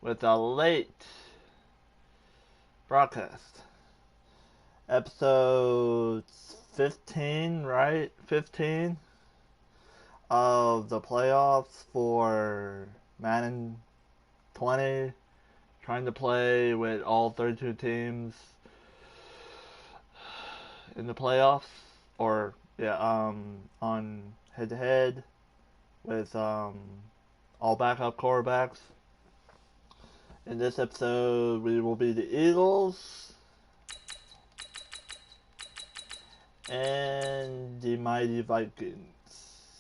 with a late broadcast. Episode 15, right? 15 of the playoffs for Madden 20. Trying to play with all 32 teams in the playoffs. Or, on head-to-head with all backup quarterbacks. In this episode, we will be the Eagles and the mighty Vikings.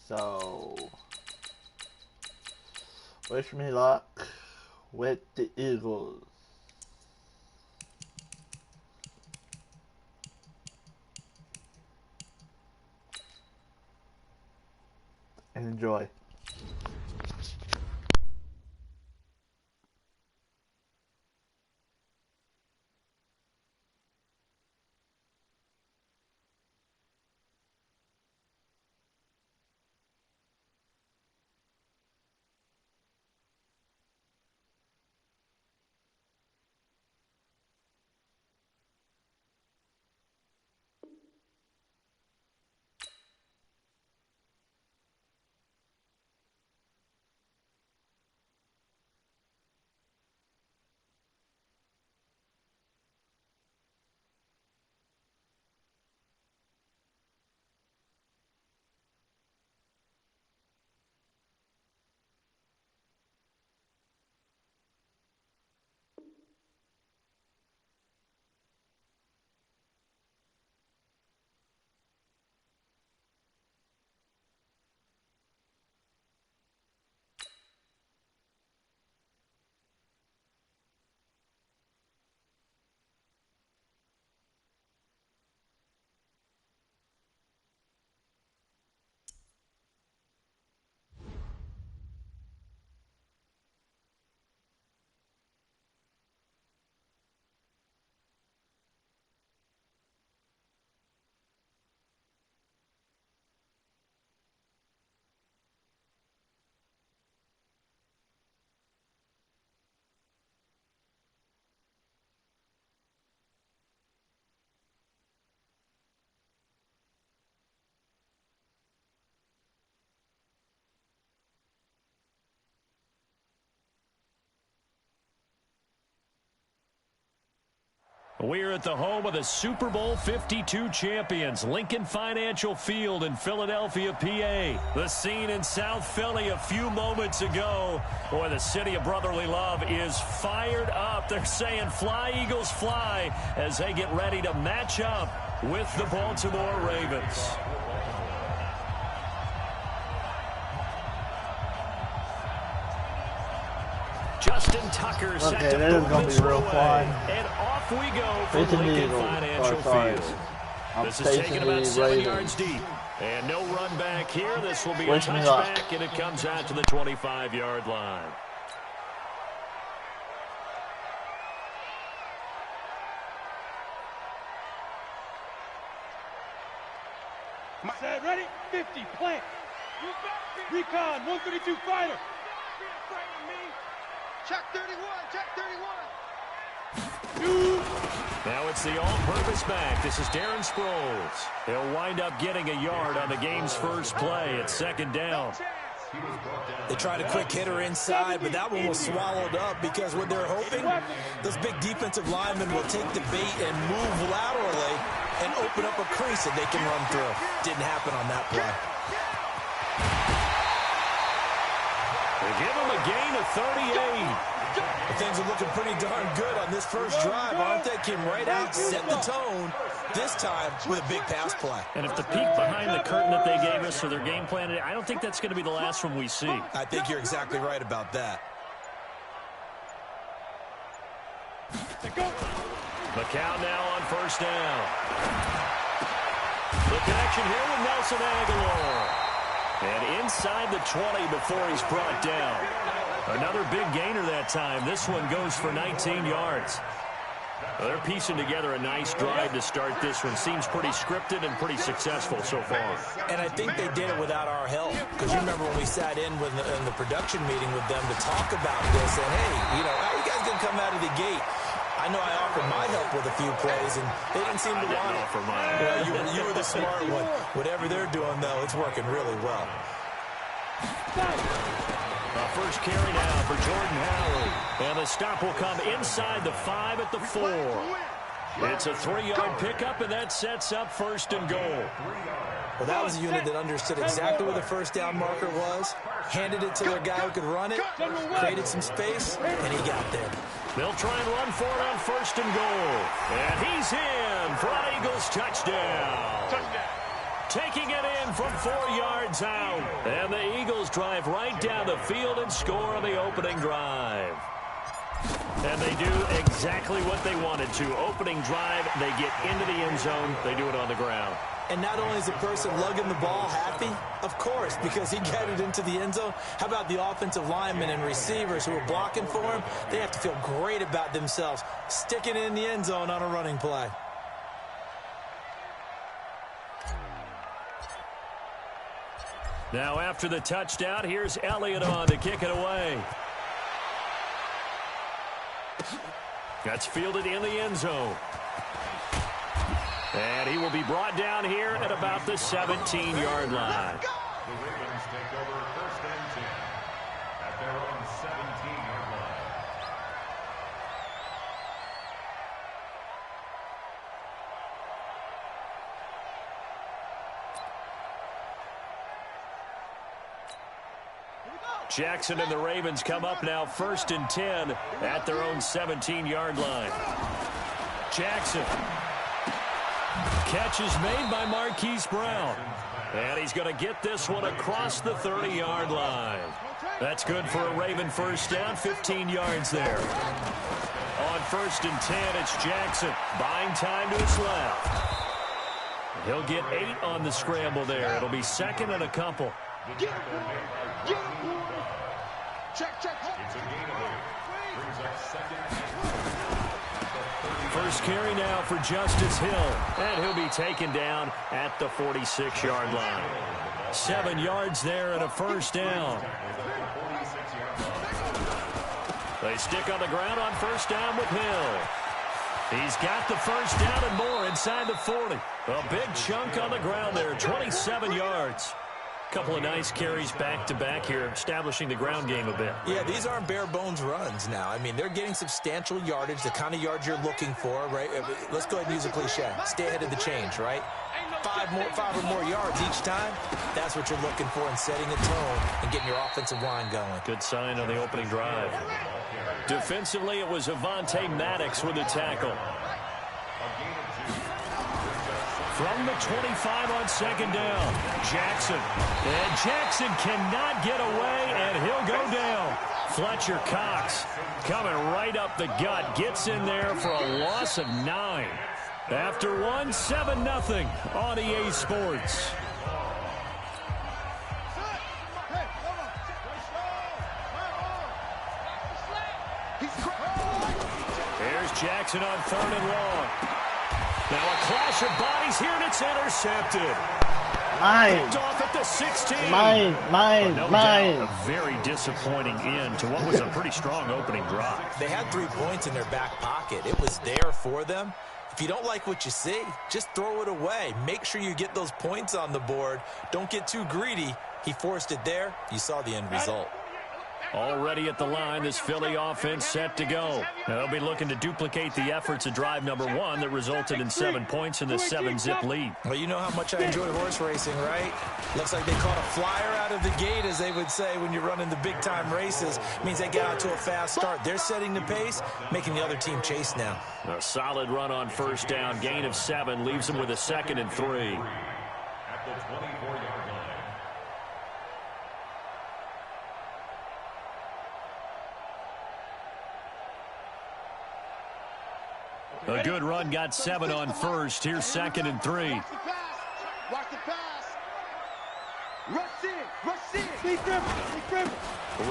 So, wish me luck with the Eagles. And enjoy. We're at the home of the Super Bowl 52 champions, Lincoln Financial Field in Philadelphia, PA. The scene in South Philly a few moments ago. Boy, the city of brotherly love is fired up. They're saying, "Fly, Eagles, fly," as they get ready to match up with the Baltimore Ravens. Justin Tucker set to going to be real fun. And off we go from Lincoln Financial Field. This is taken about 7 yards deep. And no run back here. This will be a touchback, and it comes out to the 25-yard line. Set, ready? 50, plant. Recon, 132 fighter. Check 31, check 31. Now it's the all-purpose back. This is Darren Sproles. He'll wind up getting a yard on the game's first play. It's second down. They tried a quick hitter inside, but that one was swallowed up because what they're hoping, those big defensive linemen will take the bait and move laterally and open up a crease that they can run through. Didn't happen on that play. They give him a gain of 38. Things are looking pretty darn good on this first drive, aren't they? Came right out, set the tone, this time with a big pass play. And if the peek behind the curtain that they gave us for their game plan, I don't think that's going to be the last one we see. I think you're exactly right about that. McCown now on first down. The connection here with Nelson Aguilar. And inside the 20 before he's brought down. Another big gainer that time. This one goes for 19 yards. Well, they're piecing together a nice drive to start this one. Seems pretty scripted and pretty successful so far. And I think they did it without our help. Because you remember when we sat in the production meeting with them to talk about this. And, hey, you know, come out of the gate. I know I offered my help with a few plays, and they didn't seem to want it. Offer mine. Well, you were the smart one. Whatever they're doing, though, it's working really well. First carry now for Jordan Howard. And the stop will come inside the 5 at the 4. It's a 3-yard pickup, and that sets up 1st and goal. Well, that was a unit that understood exactly where the first down marker was, handed it to their guy who could run it, created some space, and he got there. They'll try and run for it on 1st and goal. And he's in for an Eagles touchdown. Taking it in from 4 yards out. And the Eagles drive right down the field and score on the opening drive. And they do exactly what they wanted to. Opening drive, they get into the end zone. They do it on the ground. And not only is the person lugging the ball happy, of course, because he got it into the end zone. How about the offensive linemen and receivers who are blocking for him? They have to feel great about themselves, sticking it in the end zone on a running play. Now after the touchdown, here's Elliott on to kick it away. That's fielded in the end zone. And he will be brought down here at about the 17-yard line. The Ravens take over 1st and 10 at their own 17-yard line. Jackson and the Ravens come up now 1st and 10 at their own 17-yard line. Jackson. Catch is made by Marquise Brown. And he's going to get this one across the 30-yard line. That's good for a Raven first down, 15 yards there. On 1st and 10, it's Jackson. Buying time to his left. He'll get 8 on the scramble there. It'll be 2nd and a couple. First carry now for Justice Hill, and he'll be taken down at the 46-yard line. 7 yards there and a first down. They stick on the ground on first down with Hill. He's got the first down and more inside the 40. A big chunk on the ground there, 27 yards. Couple of nice carries back-to-back here, establishing the ground game a bit. Yeah, these aren't bare-bones runs now. I mean, they're getting substantial yardage, the kind of yards you're looking for, right? Let's go ahead and use a cliche. Stay ahead of the change, right? 5 or more yards each time. That's what you're looking for in setting a tone and getting your offensive line going. Good sign on the opening drive. Defensively, it was Avonte Maddox with the tackle. From the 25 on 2nd down, Jackson. And Jackson cannot get away, and he'll go down. Fletcher Cox coming right up the gut. Gets in there for a loss of 9. After one, 7-0 on EA Sports. Here's Jackson on 3rd and long. Now a clash of bodies here, and it's intercepted. Picked off at the 16. Mine. A very disappointing end to what was a pretty strong opening drive. They had 3 points in their back pocket. It was there for them. If you don't like what you see, just throw it away. Make sure you get those points on the board. Don't get too greedy. He forced it there. You saw the end result. Already at the line, this Philly offense set to go. They'll be looking to duplicate the efforts of drive number 1 that resulted in 7 points in the 7-zip lead. Well, you know how much I enjoy horse racing, right? Looks like they caught a flyer out of the gate, as they would say when you're running the big-time races. Means they get out to a fast start. They're setting the pace, making the other team chase now. A solid run on first down. Gain of 7 leaves them with a 2nd and 3. At the 24-yard line. A good run, got 7 on first. Here's 2nd and 3. Watch the pass. Rush in. Sneak grip.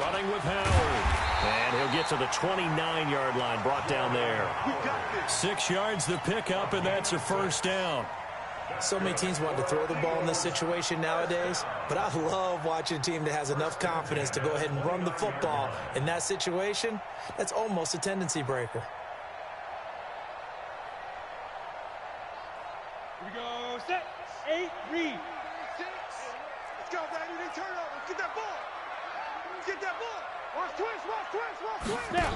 Running with Howard. And he'll get to the 29-yard line, brought down there. 6 yards the pickup, and that's a first down. So many teams want to throw the ball in this situation nowadays, but I love watching a team that has enough confidence to go ahead and run the football. In that situation, that's almost a tendency breaker. Here we go. Set. 8, read. 6. Let's go, baby. They turn over. Let's get that ball. Let's get that ball. Watch twist, watch twist, watch twist. Now.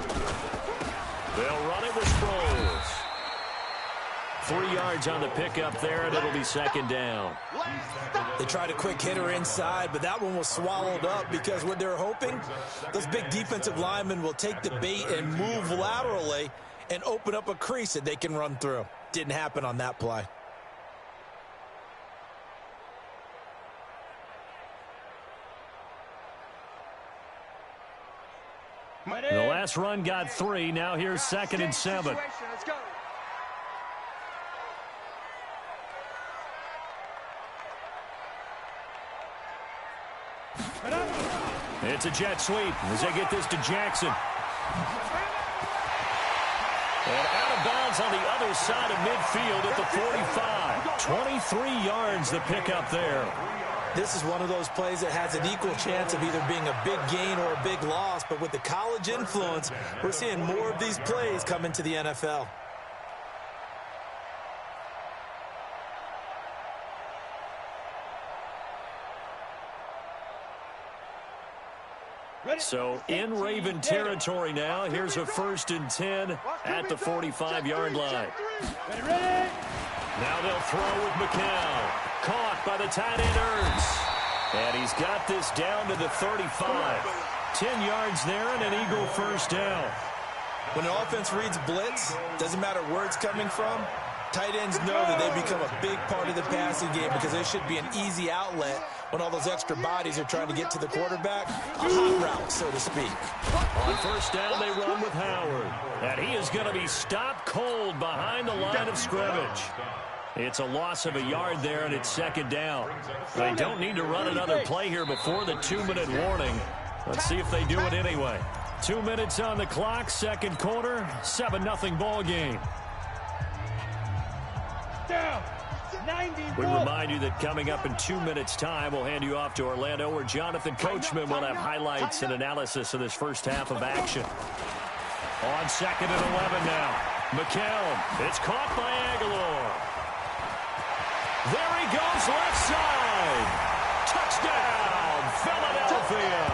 They'll run it with Sproles. 3 yards on the pickup there, and it'll be second down. They tried a quick hitter inside, but that one was swallowed up because what they're hoping, those big defensive linemen will take the bait and move laterally and open up a crease that they can run through. Didn't happen on that play. The last run got 3. Now here's 2nd and 7. Let's go. It's a jet sweep as they get this to Jackson. And out of bounds on the other side of midfield at the 45. 23 yards the pickup there. This is one of those plays that has an equal chance of either being a big gain or a big loss, but with the college influence, we're seeing more of these plays come into the NFL. So in Raven territory now. Here's a 1st and 10 at the 45-yard line. Now they'll throw with McCown. Caught by the tight end Ernst. And he's got this down to the 35. 10 yards there and an Eagle 1st down. When an offense reads blitz, doesn't matter where it's coming from, tight ends know that they become a big part of the passing game because they should be an easy outlet when all those extra bodies are trying to get to the quarterback. A hot route, so to speak. On 1st down, they run with Howard. And he is going to be stopped cold behind the line of scrimmage. It's a loss of a yard there, and it's 2nd down. They don't need to run another play here before the 2-minute warning. Let's see if they do it anyway. 2 minutes on the clock, 2nd quarter, 7-0 ball game. Down. We remind you that coming up in 2 minutes' time, we'll hand you off to Orlando, where Jonathan Coachman will have highlights and analysis of this first half of action. On 2nd and 11 now. McCown. It's caught by Aguilar. There he goes, left side. Touchdown, Philadelphia.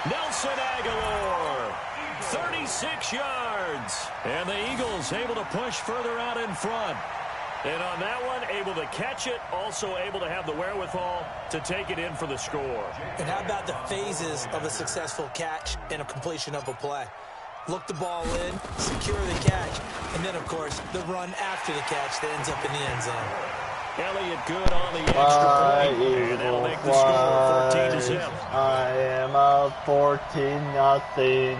Nelson Aguilar. 36 yards. And the Eagles able to push further out in front. And on that one, able to catch it, also able to have the wherewithal to take it in for the score. And how about the phases of a successful catch and a completion of a play? Look the ball in, secure the catch, and then, of course, the run after the catch that ends up in the end zone. Elliott good on the extra point, and that'll make the score 14-0. I am up 14-0.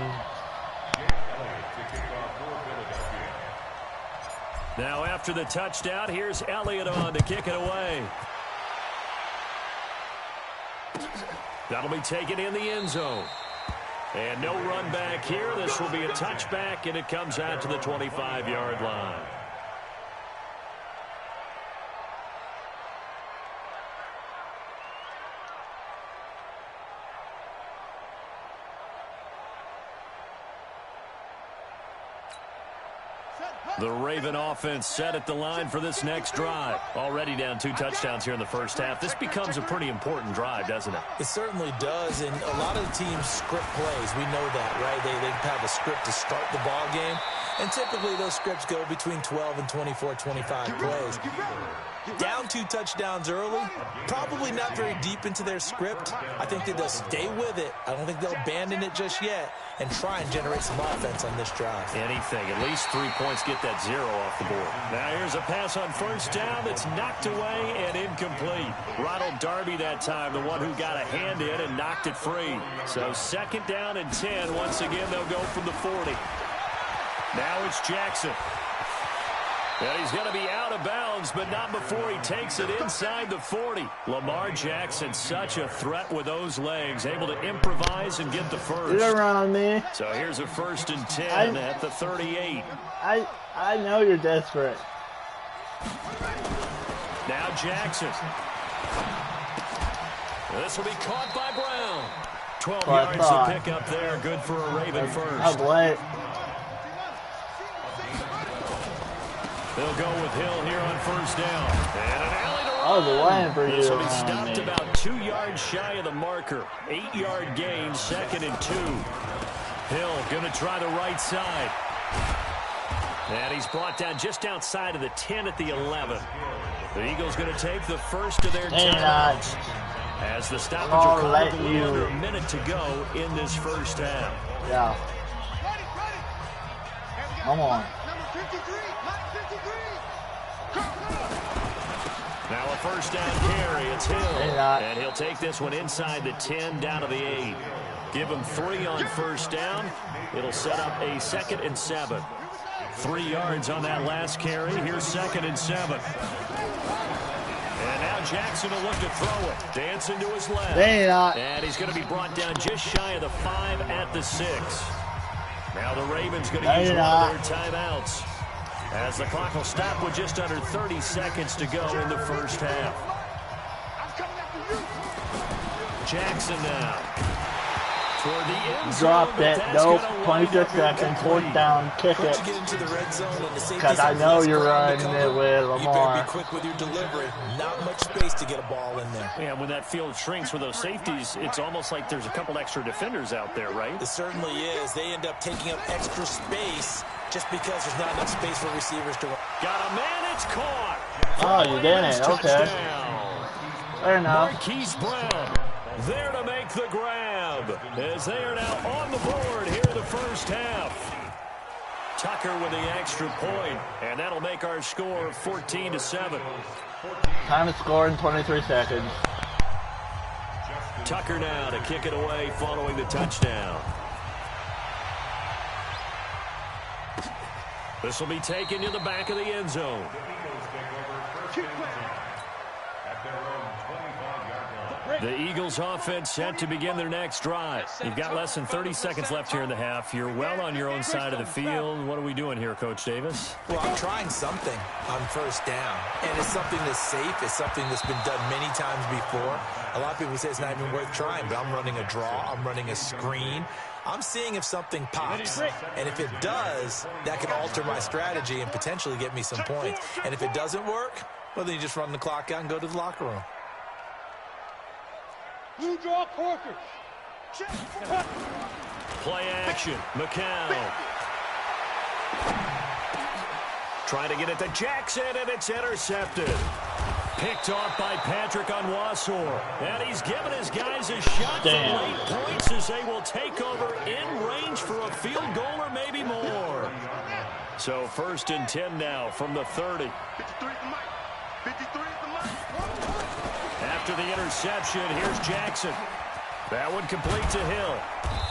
Now after the touchdown, here's Elliott on to kick it away. That'll be taken in the end zone. And no run back here. This will be a touchback, and it comes out to the 25-yard line. The Raven offense set at the line for this next drive. Already down 2 touchdowns here in the first half. This becomes a pretty important drive, doesn't it? It certainly does, and a lot of the teams script plays. We know that, right? They have a script to start the ball game, and typically those scripts go between 12 and 24, 25 plays. Down 2 touchdowns early, probably not very deep into their script. I think that they'll stay with it. I don't think they'll abandon it just yet and try and generate some offense on this drive. Anything. At least 3 points, get that 0 off the board. Now here's a pass on 1st down that's knocked away and incomplete. Ronald Darby that time, the one who got a hand in and knocked it free. So 2nd down and 10. Once again, they'll go from the 40. Now it's Jackson. And he's going to be out of bounds, but not before he takes it inside the 40. Lamar Jackson, such a threat with those legs, able to improvise and get the first. Get around me. So here's a 1st and 10 at the 38. I know you're desperate. Now Jackson. This will be caught by Brown. 12 yards to pick up there. Good for a Raven first. Oh, boy. They'll go with Hill here on first down. And an alley to run. I was waiting for you. This will be stopped about 2 yards shy of the marker. 8-yard gain, 2nd and 2. Hill going to try the right side. And he's brought down just outside of the 10 at the 11. The Eagles going to take the first of their timeouts. As the stoppage will come with a little under a minute to go in this first half. Yeah. Come on. Now a first down carry. It's Hill. And he'll take this one inside the 10 down to the 8. Give him 3 on first down. It'll set up a 2nd and 7. 3 yards on that last carry. Here's 2nd and 7. And now Jackson will look to throw it. Dancing to his left. And he's going to be brought down just shy of the 5 at the 6. Now the Ravens going to use one of their timeouts, as the clock will stop with just under 30 seconds to go in the first half. Jackson now. Toward the end zone. Drop it. Nope. 26 seconds. 4th down. Kick it. Because I know you're running it with Lamar. You better be quick with your delivery. Not much space to get a ball in there. Yeah, when that field shrinks with those safeties, it's almost like there's a couple extra defenders out there, right? It certainly is. They end up taking up extra space just because there's not enough space for receivers to run. Got a man. It's caught. Oh, you didn't. Okay. Fair enough. Marquise Brown there to make the grab, as they are now on the board here in the first half. Tucker with the extra point, and that'll make our score 14-7. Time to score in 23 seconds. Tucker now to kick it away following the touchdown. This will be taken to the back of the end zone. The Eagles offense set to begin their next drive. You've got less than 30 seconds left here in the half. You're well on your own side of the field. What are we doing here, Coach Davis? Well, I'm trying something on first down. And it's something that's safe. It's something that's been done many times before. A lot of people say it's not even worth trying, but I'm running a draw. I'm running a screen. I'm seeing if something pops. And if it does, that can alter my strategy and potentially get me some points. And if it doesn't work, well, then you just run the clock out and go to the locker room. Blue draw Corker. Play action. McCown. Trying to get it to Jackson, and it's intercepted. Picked off by Patrick Onwuasor. And he's given his guys a shot for late points as they will take over in range for a field goal or maybe more. So 1st and 10 now from the 30. 53 at the mic. 53 at the mic. After the interception, here's Jackson. That one complete to Hill.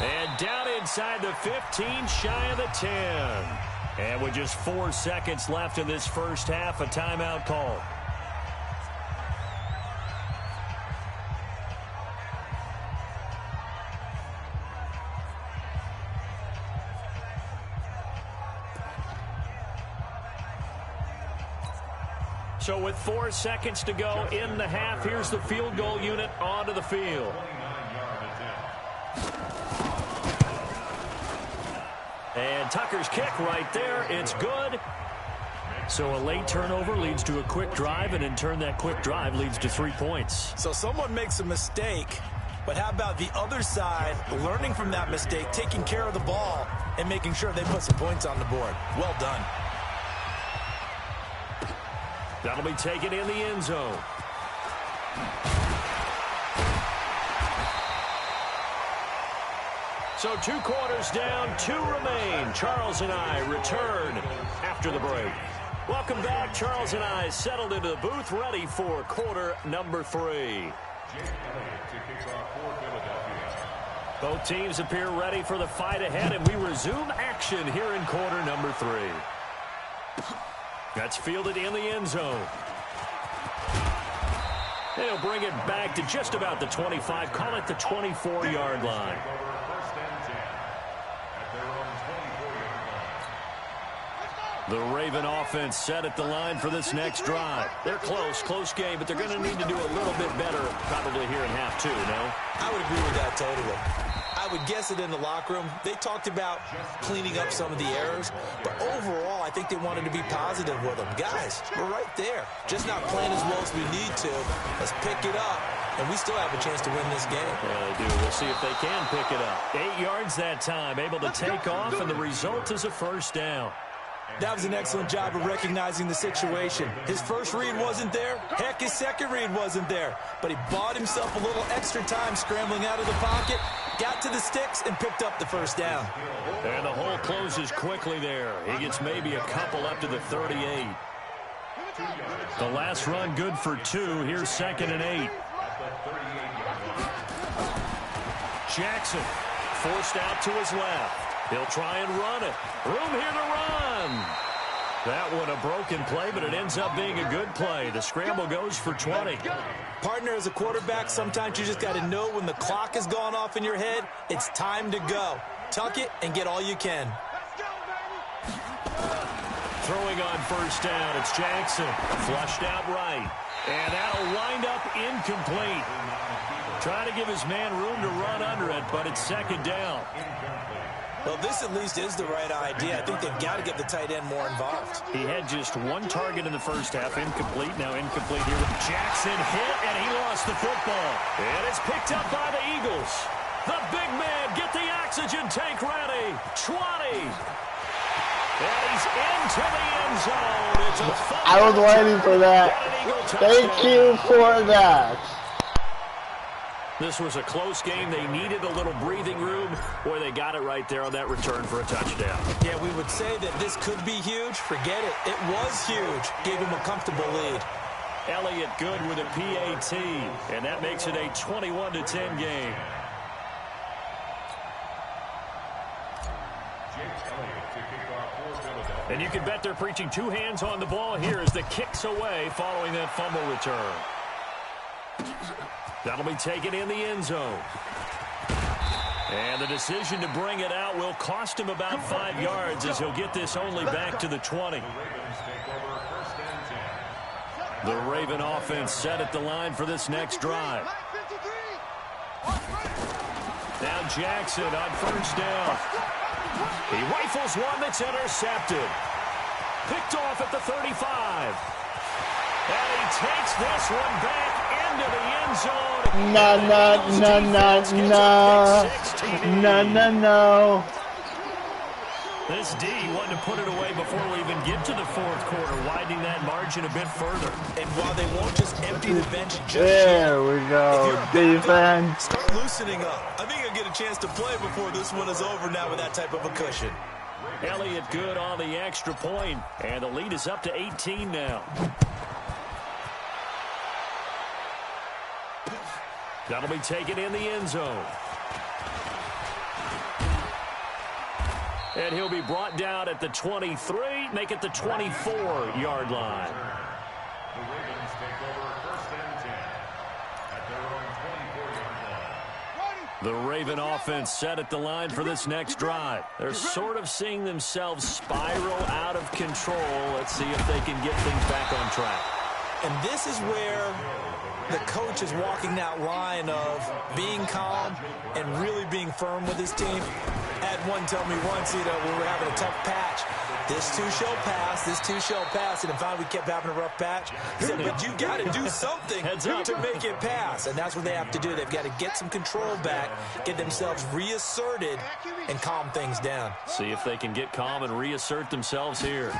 And down inside the 15, shy of the 10. And with just 4 seconds left in this first half, a timeout call. So with 4 seconds to go in the half, here's the field goal unit onto the field. And Tucker's kick right there. It's good. So a late turnover leads to a quick drive, and in turn that quick drive leads to 3 points. So someone makes a mistake, but how about the other side learning from that mistake, taking care of the ball, and making sure they put some points on the board? Well done. That'll be taken in the end zone. So 2 quarters down, 2 remain. Charles and I return after the break. Welcome back. Charles and I settled into the booth, ready for quarter number 3. Both teams appear ready for the fight ahead, and we resume action here in quarter number 3. That's fielded in the end zone. They'll bring it back to just about the 25, call it the 24-yard line. The Raven offense set at the line for this next drive. They're close game, but they're going to need to do a little bit better probably here in half two, no? I would agree with that totally. I would guess it in the locker room. They talked about cleaning up some of the errors, but overall, I think they wanted to be positive with them. Guys, we're right there. Just not playing as well as we need to. Let's pick it up, and we still have a chance to win this game. Yeah, they do. We'll see if they can pick it up. 8 yards that time, able to take off, and the result is a first down. That was an excellent job of recognizing the situation. His first read wasn't there. Heck, his second read wasn't there. But he bought himself a little extra time scrambling out of the pocket, got to the sticks, and picked up the first down. And the hole closes quickly there. He gets maybe a couple up to the 38. The last run good for 2. Here's 2nd and 8. Jackson forced out to his left. He'll try and run it. Room here to run. That one a broken play, but it ends up being a good play. The scramble goes for 20. Partner, as a quarterback, sometimes you just got to know when the clock has gone off in your head, it's time to go. Tuck it and get all you can. Throwing on first down, it's Jackson. Flushed out right. And that'll wind up incomplete. Trying to give his man room to run under it, but it's 2nd down. Well, this at least is the right idea. I think they've got to get the tight end more involved. He had just 1 target in the first half. Incomplete. Now incomplete here with Jackson. Hit, and he lost the football. And it's picked up by the Eagles. The big man, get the oxygen tank ready. 20. And he's into the end zone. It's a I was waiting for that. Thank you for that. This was a close game. They needed a little breathing room. Boy, they got it right there on that return for a touchdown. Yeah, we would say that this could be huge. Forget it. It was huge. Gave him a comfortable lead. Elliott good with a PAT, and that makes it a 21-10 game. And you can bet they're preaching 2 hands on the ball here as the kick's away following that fumble return. That'll be taken in the end zone. And the decision to bring it out will cost him about 5 yards as he'll get this only back to the 20. The Raven offense set at the line for this next drive. Now Jackson on first down. He rifles one that's intercepted. Picked off at the 35. And he takes this one back into the end zone. No. This D wanted to put it away before we even get to the 4th quarter, widening that margin a bit further. And while they won't just empty the bench just There we go. Defense. Start loosening up. I think he'll get a chance to play before this one is over now with that type of a cushion. Elliott good on the extra point, and the lead is up to 18 now. That'll be taken in the end zone. And he'll be brought down at the 23, make it the 24-yard line. The Ravens take over 1st and 10 at their own 24-yard line. The Raven offense set at the line for this next drive. They're sort of seeing themselves spiral out of control. Let's see if they can get things back on track. And this is where the coach is walking that line of being calm and really being firm with his team. Had one tell me once, when we were having a tough patch, this too shall pass, this too shall pass. And finally we kept having a rough patch. He said, but you got to do something to make it pass. And that's what they have to do. They've got to get some control back, get themselves reasserted, and calm things down. See if they can get calm and reassert themselves here.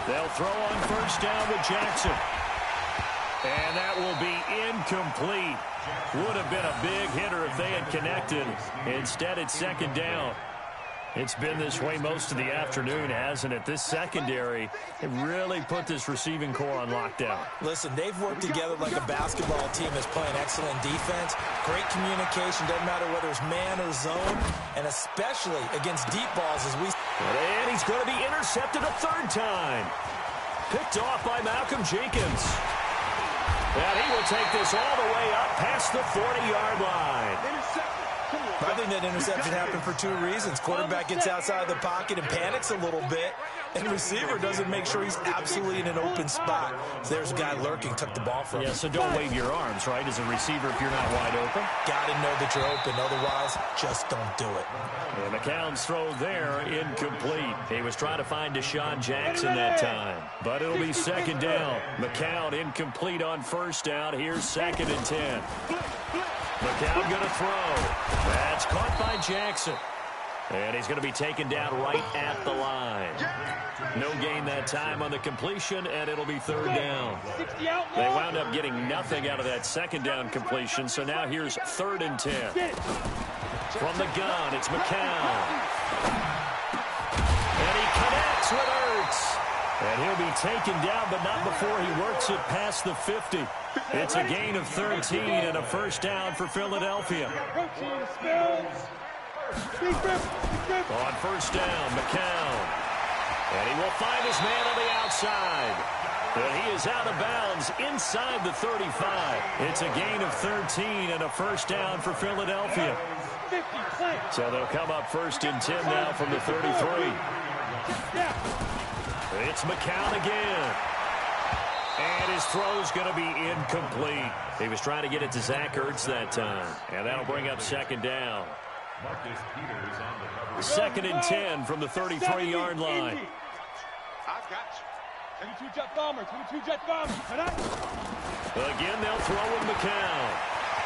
They'll throw on first down with Jackson. And that will be incomplete. Would have been a big hitter if they had connected. Instead, it's 2nd down. It's been this way most of the afternoon, hasn't it? This secondary really put this receiving core on lockdown. Listen, they've worked together like a basketball team that's playing excellent defense. Great communication, doesn't matter whether it's man or zone, and especially against deep balls as we... And he's going to be intercepted a 3rd time. Picked off by Malcolm Jenkins. And he will take this all the way up past the 40-yard line. I think that interception happened for 2 reasons. Quarterback gets outside of the pocket and panics a little bit, and the receiver doesn't make sure he's absolutely in an open spot. So there's a guy lurking, took the ball from him. Yeah, so don't wave your arms, right, as a receiver if you're not wide open. Got to know that you're open. Otherwise, just don't do it. And McCown's throw there, incomplete. He was trying to find Deshaun Jackson that time. But it'll be second down. McCown incomplete on first down. Here's 2nd and 10. McCown going to throw. That's caught by Jackson. And he's going to be taken down right at the line. No gain that time on the completion, and it'll be 3rd down. They wound up getting nothing out of that 2nd down completion, so now here's 3rd and 10. From the gun, it's McCown. And he connects with Ertz. And he'll be taken down, but not before he works it past the 50. It's a gain of 13 and a first down for Philadelphia. On first down, McCown. And he will find his man on the outside. And he is out of bounds inside the 35. It's a gain of 13 and a first down for Philadelphia. So they'll come up 1st and 10 now from the 33. It's McCown again. And his throw's going to be incomplete. He was trying to get it to Zach Ertz that time. And that'll bring up 2nd down. 2nd and 10 from the 33-yard line. I've got you. 22 jet bomber, 22 jet bomber. Again, they'll throw with McCown.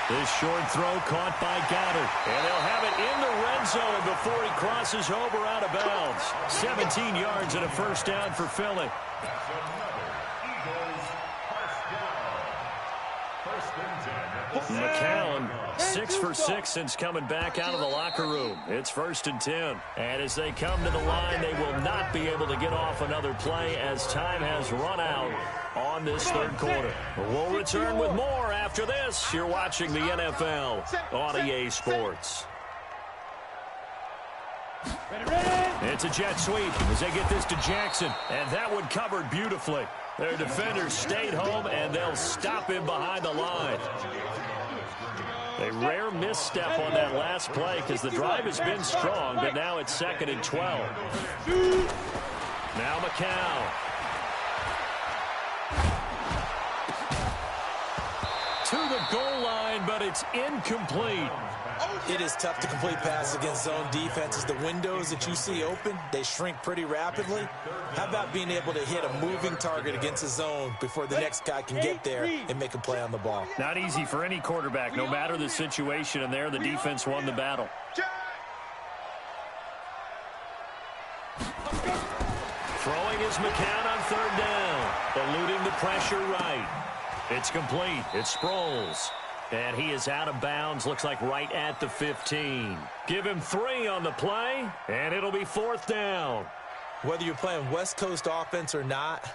This short throw caught by Goddard. And they'll have it in the red zone before he crosses over out of bounds. 17 yards and a first down for Philly. McCown, 6 for 6 since coming back out of the locker room. It's 1st and 10. And as they come to the line, they will not be able to get off another play as time has run out on this 3rd quarter. We'll return with more after this. You're watching the NFL on EA Sports. It's a jet sweep as they get this to Jackson. And that one covered beautifully. Their defenders stayed home, and they'll stop him behind the line. A rare misstep on that last play because the drive has been strong, but now it's 2nd and 12. Now McCown. To the goal line, but it's incomplete. It is tough to complete passes against zone defenses. The windows that you see open, they shrink pretty rapidly. How about being able to hit a moving target against a zone before the next guy can get there and make a play on the ball? Not easy for any quarterback, no matter the situation, and there the defense won the battle. Throwing is McCown on 3rd down, eluding the pressure right. It's complete. It's Sproles. And he is out of bounds, looks like right at the 15. Give him 3 on the play, and it'll be 4th down. Whether you're playing West Coast offense or not,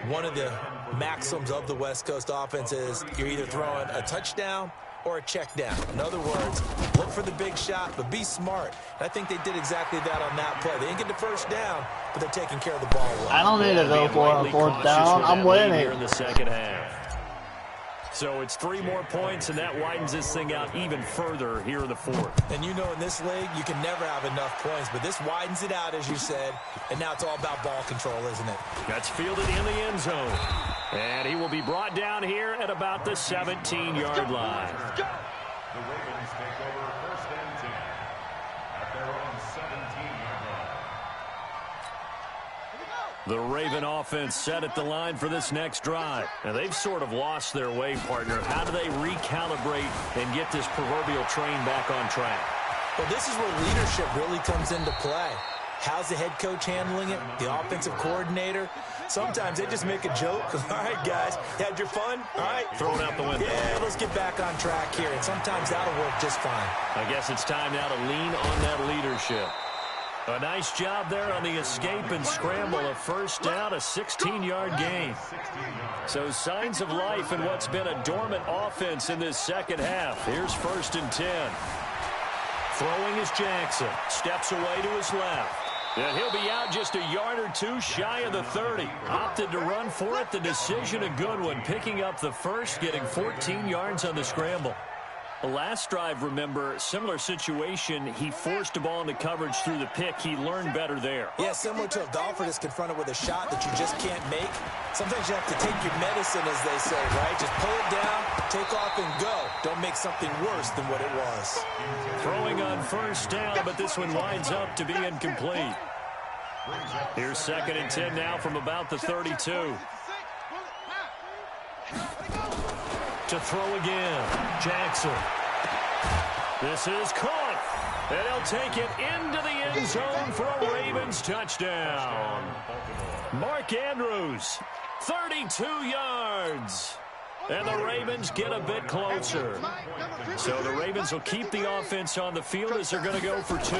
one of the maxims of the West Coast offense is you're either throwing a touchdown or a check down. In other words, look for the big shot, but be smart. And I think they did exactly that on that play. They didn't get the first down, but they're taking care of the ball well. I don't need to go for a 4th down. I'm winning. Here in the second half. So it's 3 more points, and that widens this thing out even further here in the 4th. And you know in this league, you can never have enough points, but this widens it out, as you said, and now it's all about ball control, isn't it? That's fielded in the end zone. And he will be brought down here at about the 17-yard line. The Ravens take over 1st and 10 at their own 17-yard line. The Raven offense set at the line for this next drive. Now, they've sort of lost their way, partner. How do they recalibrate and get this proverbial train back on track? Well, this is where leadership really comes into play. How's the head coach handling it? The offensive coordinator? Sometimes they just make a joke. All right, guys, had your fun? All right. Throw it out the window. Yeah, let's get back on track here. And sometimes that'll work just fine. I guess it's time now to lean on that leadership. A nice job there on the escape and scramble. A first down, a 16-yard gain. So signs of life in what's been a dormant offense in this second half. Here's 1st and 10. Throwing is Jackson. Steps away to his left. And he'll be out just a yard or 2 shy of the 30. Opted to run for it. The decision a good one. Picking up the first, getting 14 yards on the scramble. Last drive, remember, similar situation. He forced a ball into coverage through the pick. He learned better there. Yeah, similar to a golfer that's confronted with a shot that you just can't make. Sometimes you have to take your medicine, as they say, right? Just pull it down, take off, and go. Don't make something worse than what it was. Throwing on first down, but this one winds up to be incomplete. Here's 2nd and 10 now from about the 32. To throw again, Jackson. This is caught, and he'll take it into the end zone for a Ravens touchdown. Mark Andrews, 32 yards. And the Ravens get a bit closer. So the Ravens will keep the offense on the field as they're going to go for 2.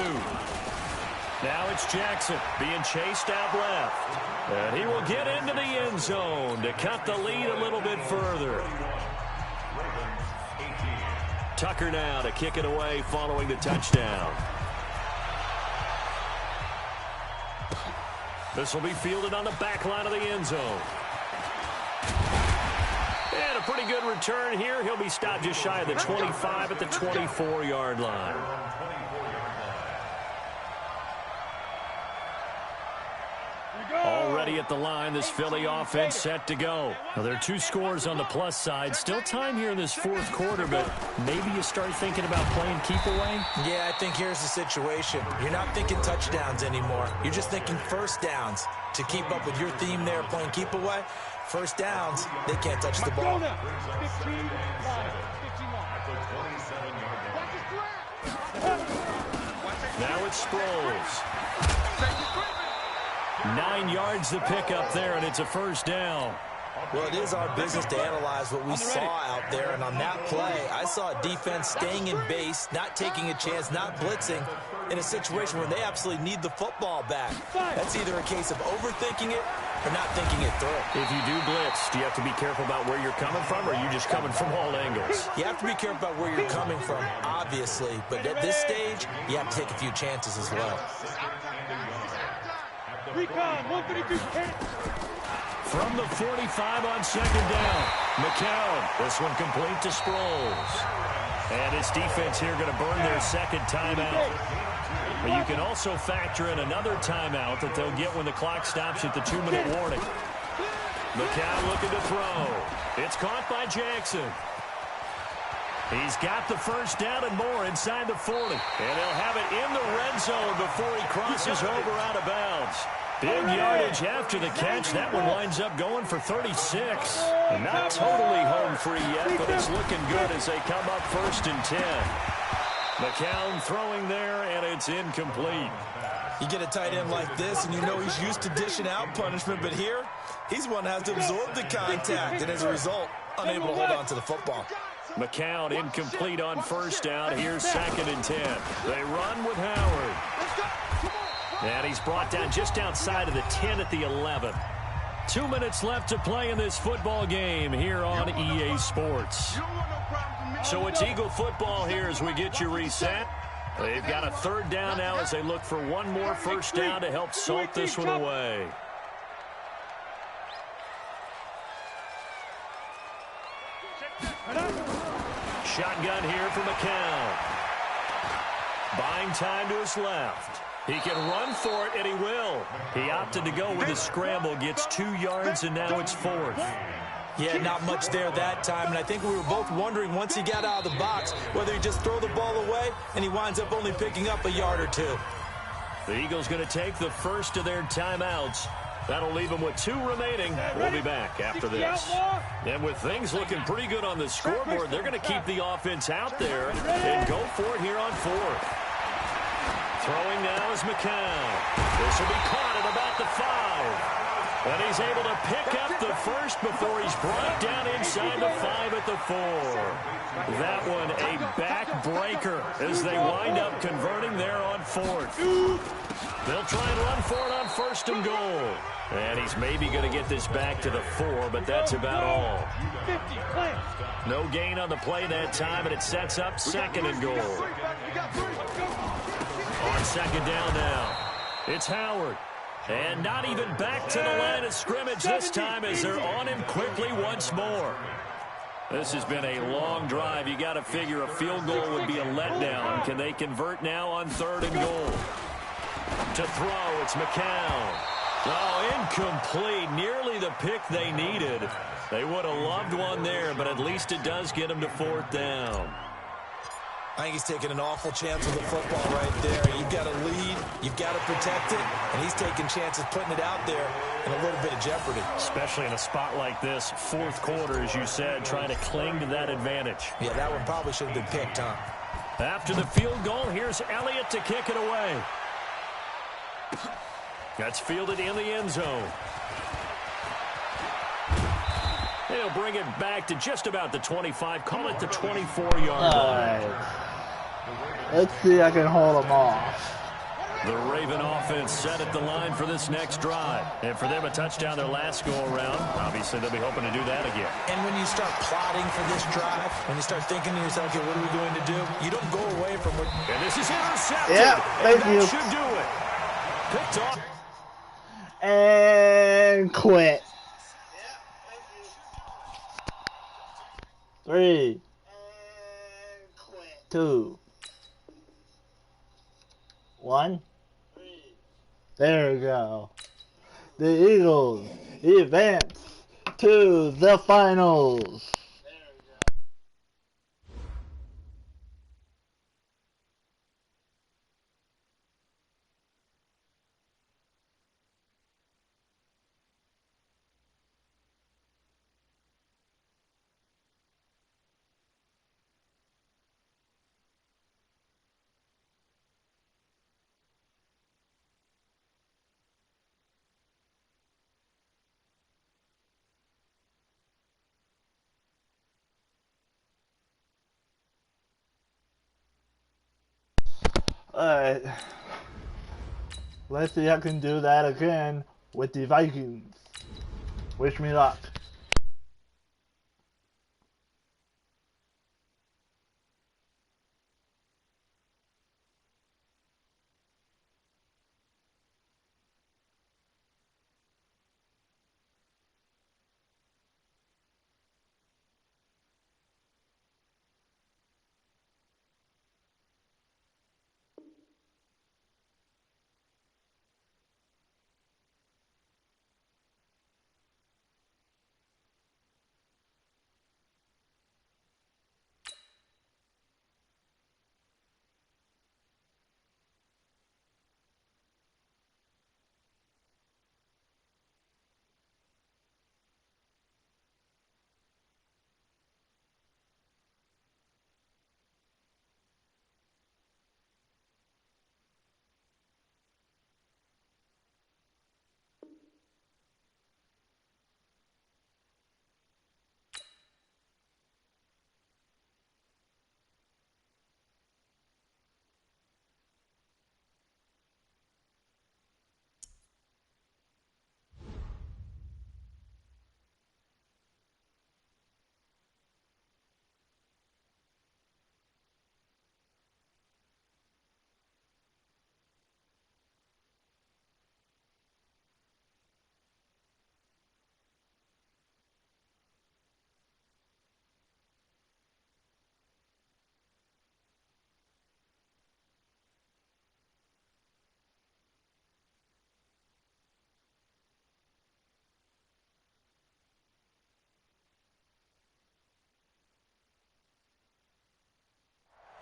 Now it's Jackson being chased out left. And he will get into the end zone to cut the lead a little bit further. Tucker now to kick it away following the touchdown. This will be fielded on the back line of the end zone. And a pretty good return here. He'll be stopped just shy of the 25 at the 24-yard line. Already at the line, this Philly offense set to go. Now, there are 2 scores on the plus side. Still time here in this 4th quarter, but maybe you start thinking about playing keep away? Yeah, I think here's the situation. You're not thinking touchdowns anymore. You're just thinking first downs. To keep up with your theme there, playing keep away, first downs, they can't touch the ball. Now it's Sproles. 9 yards the pickup there, and it's a first down. Well, it is our business to analyze what we saw out there, and on that play, I saw a defense staying in base, not taking a chance, not blitzing, in a situation where they absolutely need the football back. That's either a case of overthinking it or not thinking it through. If you do blitz, do you have to be careful about where you're coming from, or are you just coming from all angles? You have to be careful about where you're coming from, obviously, but at this stage, you have to take a few chances as well. Recon, 132, From the 45 on 2nd down, McCown. This one complete to Sproles. And his defense here going to burn their 2nd timeout. But you can also factor in another timeout that they'll get when the clock stops at the 2-minute warning. McCown looking to throw. It's caught by Jackson. He's got the first down and more inside the 40. And he'll have it in the red zone before he crosses over out of bounds. Big yardage after the catch. That one winds up going for 36. And not totally home free yet, but it's looking good as they come up 1st and 10. McCown throwing there, and it's incomplete. You get a tight end like this, and you know he's used to dishing out punishment, but here, he's one that has to absorb the contact, and as a result, unable to hold on to the football. McCown incomplete on first down. Here's 2nd and 10. They run with Howard. And he's brought down just outside of the 10 at the 11. 2 minutes left to play in this football game here on EA Sports. So it's Eagle football here as we get you reset. They've got a 3rd down now as they look for one more first down to help salt this one away. Shotgun here for McCown. Buying time to his left. He can run for it, and he will. He opted to go with a scramble, gets 2 yards, and now it's 4th. Yeah, not much there that time, and I think we were both wondering once he got out of the box whether he'd just throw the ball away, and he winds up only picking up a yard or 2. The Eagles going to take the first of their timeouts. That'll leave them with 2 remaining. We'll be back after this. And with things looking pretty good on the scoreboard, they're going to keep the offense out there and go for it here on 4th. Throwing now is McCown. This will be caught at about the 5. And he's able to pick up the first before he's brought down inside the 5 at the 4. That one a backbreaker as they wind up converting there on 4th. They'll try and run for it on 1st and goal. And he's maybe going to get this back to the 4, but that's about all. No gain on the play that time, and it sets up 2nd and goal. On 2nd down now, it's Howard. And not even back to the line of scrimmage this time as they're on him quickly once more. This has been a long drive. You got to figure a field goal would be a letdown. Can they convert now on 3rd and goal? To throw, it's McCown. Oh, incomplete. Nearly the pick they needed. They would have loved one there, but at least it does get them to 4th down. I think he's taking an awful chance with the football right there. You've got to lead, you've got to protect it, and he's taking chances putting it out there in a little bit of jeopardy. Especially in a spot like this, 4th quarter, as you said, trying to cling to that advantage. Yeah, that one probably should have been picked, huh? After the field goal, here's Elliott to kick it away. That's fielded in the end zone. They'll bring it back to just about the 25. Call it the 24-yard line. Let's see if I can hold them off. The Raven offense set at the line for this next drive. And for them, a touchdown their last go-around. Obviously, they'll be hoping to do that again. And when you start plotting for this drive, when you start thinking to yourself, okay, what are we going to do? You don't go away from what... And this is intercepted. Yeah, thank you. That should do it. Picked off. And quit. 3, 2, 1. There we go. The Eagles advance to the finals. Alright. Let's see if I can do that again with the Vikings. Wish me luck.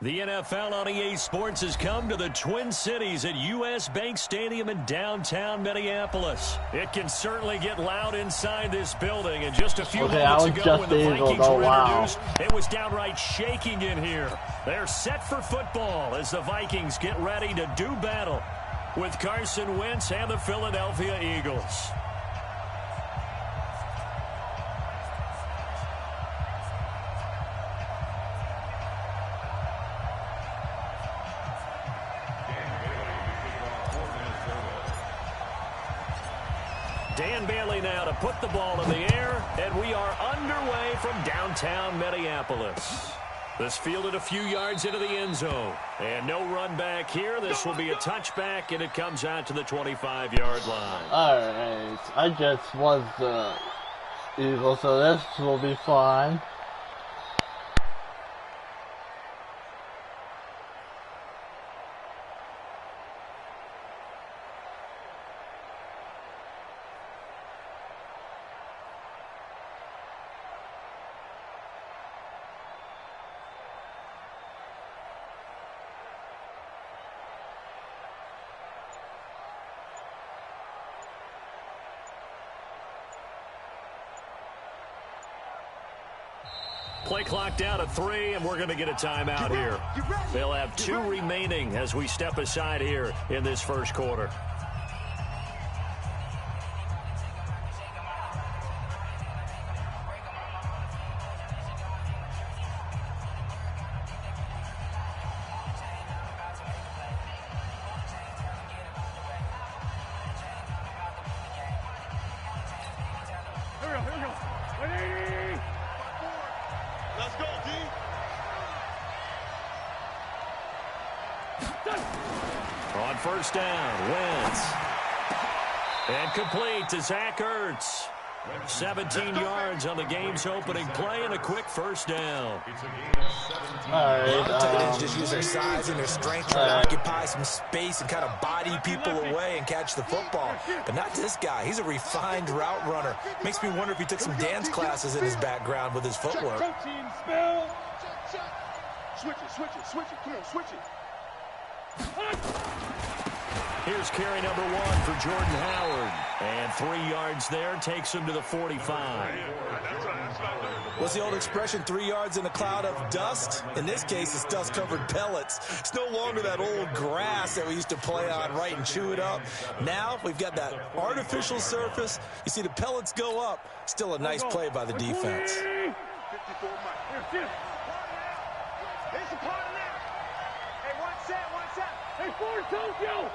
The NFL on EA Sports has come to the Twin Cities at U.S. Bank Stadium in downtown Minneapolis. It can certainly get loud inside this building. And just a few moments ago when the Vikings were introduced, it was downright shaking in here. They're set for football as the Vikings get ready to do battle with Carson Wentz and the Philadelphia Eagles. Dan Bailey now to put the ball in the air, and we are underway from downtown Minneapolis. This fielded a few yards into the end zone, and no run back here. This will be a touchback, and it comes out to the 25-yard line. All right, I just was the Eagles, so this will be fine. Play clock down to 3, and we're going to get a timeout here. They'll have 2 remaining as we step aside here in this first quarter. On first down, Wentz. And complete to Zach Ertz. 17 yards on the game's opening play and a quick first down. All right. Tight ends just use their size and their strength to occupy some space and kind of body people away and catch the football. But not this guy. He's a refined route runner. Makes me wonder if he took some dance classes in his background with his footwork. Switch it. Come on, switch it. Here's carry number 1 for Jordan Howard. And 3 yards there takes him to the 45. What's the old expression, 3 yards in a cloud of dust? In this case, it's dust-covered pellets. It's no longer that old grass that we used to play on, right, and chew it up. Now we've got that artificial surface. You see the pellets go up. Still a nice play by the defense. 54 Mike. It's a part of that. Hey, one set. Hey, 4 Tokyo.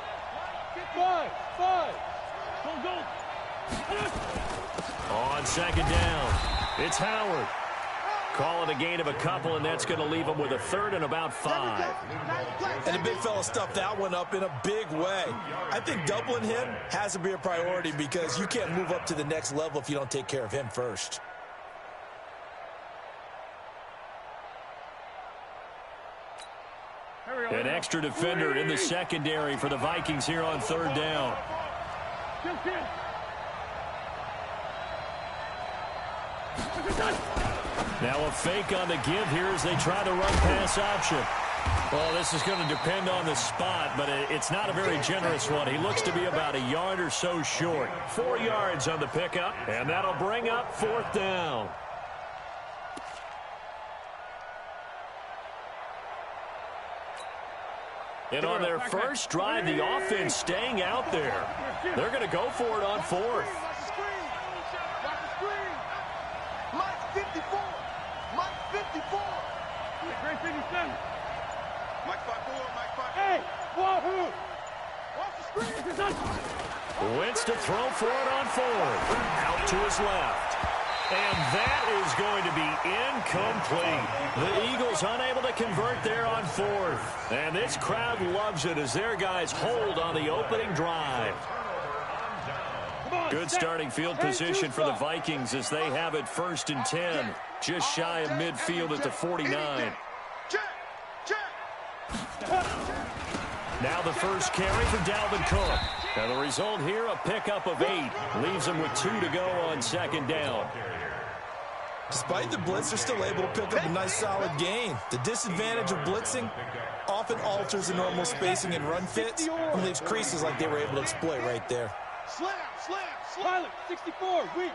5. Go. On second down, it's Howard. Call it a gain of a couple, and that's going to leave him with a third and about 5. And the big fella stuffed that one up in a big way. I think doubling him has to be a priority because you can't move up to the next level if you don't take care of him first. An extra defender in the secondary for the Vikings here on third down. Now a fake on the give here as they try the run pass option. Well, this is going to depend on the spot, but it's not a very generous one. He looks to be about a yard or so short. 4 yards on the pickup, and that'll bring up fourth down. And on their first drive, the offense staying out there. They're going to go for it on fourth. Watch the screen. Mike 54. Great 57. Mike 54. Hey, wahoo. Watch the screen. Wentz to throw for it on fourth. Out to his left. And that is going to be incomplete. The Eagles unable to convert there on fourth. And this crowd loves it as their guys hold on the opening drive. Good starting field position for the Vikings as they have it 1st and 10. Just shy of midfield at the 49. Now the first carry for Dalvin Cook. Now the result here, a pickup of 8. Leaves them with 2 to go on second down. Despite the blitz, they're still able to pick up a nice solid gain. The disadvantage of blitzing often alters the normal spacing and run fits and leaves creases like they were able to exploit right there. Slam. Pilot, 64, weak.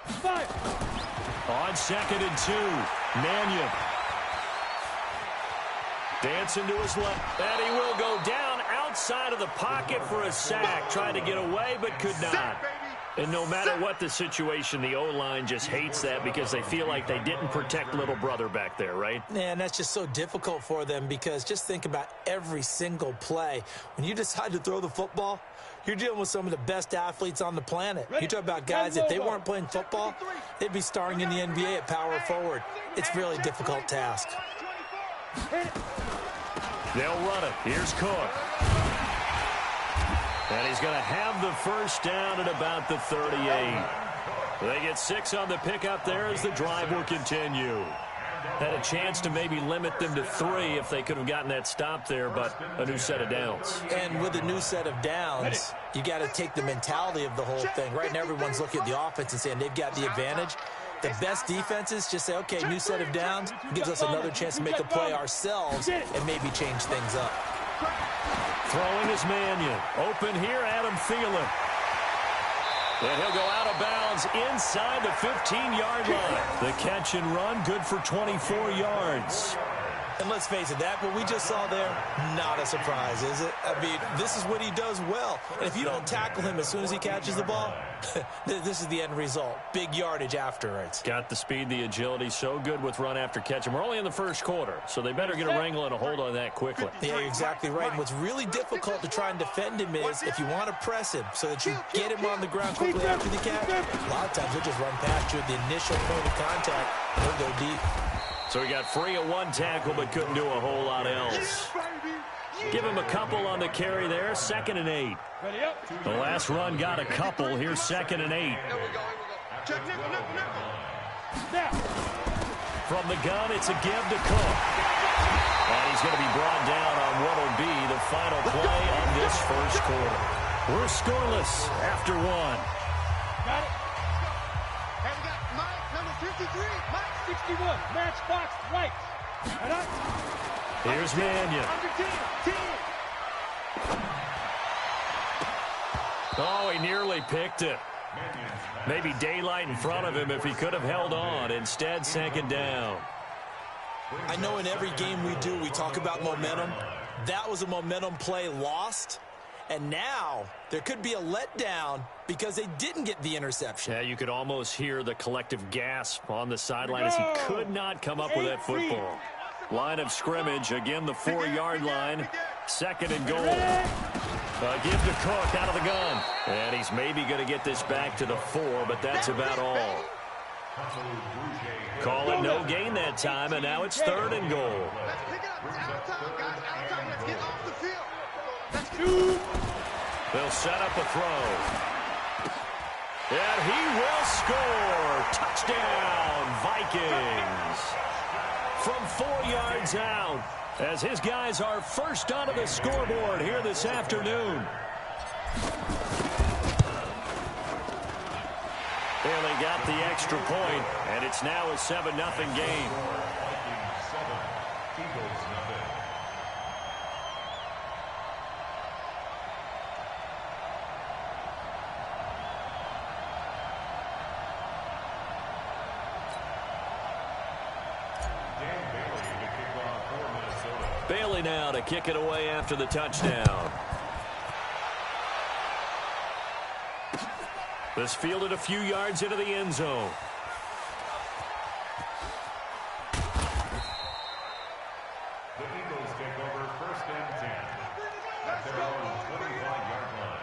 5. On 2nd and 2, Mannion. Dancing to his left, and he will go down outside of the pocket for a sack. Tried to get away, but could not. And no matter what the situation, the O-line just hates that because they feel like they didn't protect little brother back there, right? Yeah, and that's just so difficult for them because just think about every single play. When you decide to throw the football, you're dealing with some of the best athletes on the planet. You talk about guys, if they weren't playing football, they'd be starring in the NBA at power forward. It's a really difficult task. They'll run it. Here's Cook. And he's going to have the first down at about the 38. They get 6 on the pickup there as the drive will continue. Had a chance to maybe limit them to 3 if they could have gotten that stop there, but a new set of downs. And with a new set of downs, you got to take the mentality of the whole thing. Right now, everyone's looking at the offense and saying they've got the advantage. The best defenses just say, okay, new set of downs, gives us another chance to make a play ourselves and maybe change things up. Throwing is Mannion. Open here, Adam Thielen. And he'll go out of bounds inside the 15-yard line. The catch and run, good for 24 yards. And let's face it, what we just saw there, not a surprise, is it? I mean, this is what he does well. And if you don't tackle him as soon as he catches the ball, this is the end result. Big yardage afterwards. Got the speed, the agility, so good with run after catch. And we're only in the first quarter, so they better get a wrangle and a hold on that quickly. Yeah, you're exactly right. And what's really difficult to try and defend him is if you want to press him so that you get him on the ground quickly after the catch, a lot of times he'll just run past you at the initial point of contact, and he'll go deep. So he got free of one tackle but couldn't do a whole lot else. Give him a couple on the carry there, 2nd and 8. The last run got a couple. Here's 2nd and 8. From the gun, it's a give to Cook. And he's going to be brought down on what will be the final play of this first quarter. We're scoreless after one. Got it. And we got Mike, number 53, Mike. 61, matchbox right. Here's Mannion. Oh, he nearly picked it. Maybe daylight in front of him if he could have held on. Instead, 2nd down. I know in every game we do, we talk about momentum. That was a momentum play lost. And now there could be a letdown because they didn't get the interception. Yeah, you could almost hear the collective gasp on the sideline as he could not come up with that football. Line of scrimmage, again the 4-yard line. 2nd and goal. Give to Cook out of the gun. And he's maybe going to get this back to the 4, but that's about all. Call it no gain that time, and now it's 3rd and goal. Let's pick it up. It's out of time, guys. Out of time. Let's get off the field. Let's do. They'll set up a throw. And he will score. Touchdown, Vikings. From 4 yards out, as his guys are first onto the scoreboard here this afternoon. Well, they got the extra point, and it's now a 7-0 game. Bailey now to kick it away after the touchdown. This fielded a few yards into the end zone. The Eagles take over 1st and 10 at their own 25-yard line.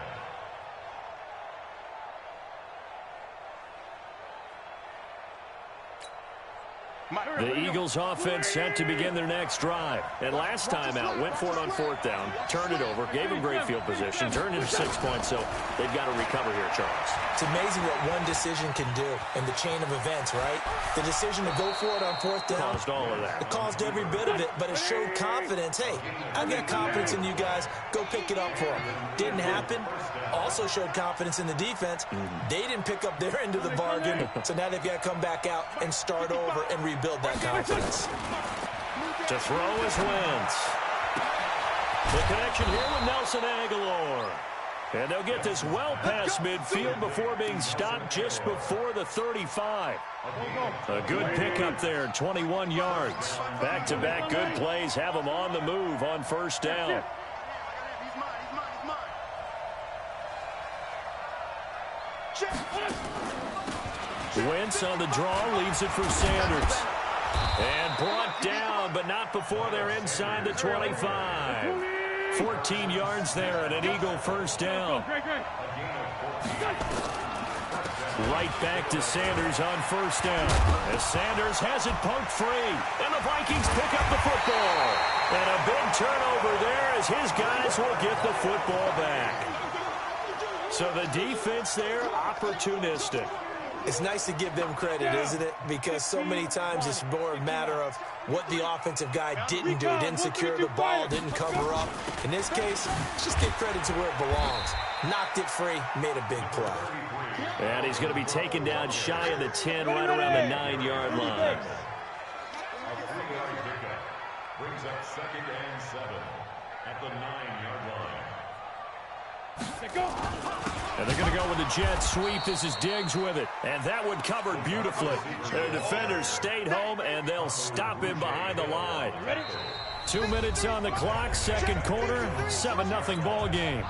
The Eagles offense set to begin their next drive. And last time out, went for it on 4th down, turned it over, gave them great field position, turned into 6 points, so they've got to recover here, Charles. It's amazing what one decision can do in the chain of events, right? The decision to go for it on 4th down. Caused all of that. It caused every bit of it, but it showed confidence. Hey, I've got confidence in you guys. Go pick it up for them. Didn't happen. Also showed confidence in the defense. They didn't pick up their end of the bargain, so now they've got to come back out and start over and rebuild that confidence. To throw is Wentz. The connection here with Nelson Aguilar. And they'll get this well past midfield before being stopped just before the 35. A good pickup there, 21 yards. Back-to-back good plays have them on the move on 1st down. Wentz on the draw, leaves it for Sanders. And brought down, but not before they're inside the 25. 14 yards there and an Eagle 1st down. Right back to Sanders on 1st down. As Sanders has it poked free. And the Vikings pick up the football. And a big turnover there as his guys will get the football back. So the defense there, opportunistic. It's nice to give them credit, isn't it? Because so many times it's more a matter of what the offensive guy didn't do. Didn't secure the ball, didn't cover up. In this case, just give credit to where it belongs. Knocked it free, made a big play. And he's going to be taken down shy of the 10, right around the 9-yard line. A 3-yard pickup brings up 2nd and 7 at the 9-yard line. And they're going to go with the jet sweep. This is Diggs with it. And that one covered beautifully. Their defenders stayed home, and they'll stop him behind the line. 2 minutes on the clock, second quarter, 7-0 ball game.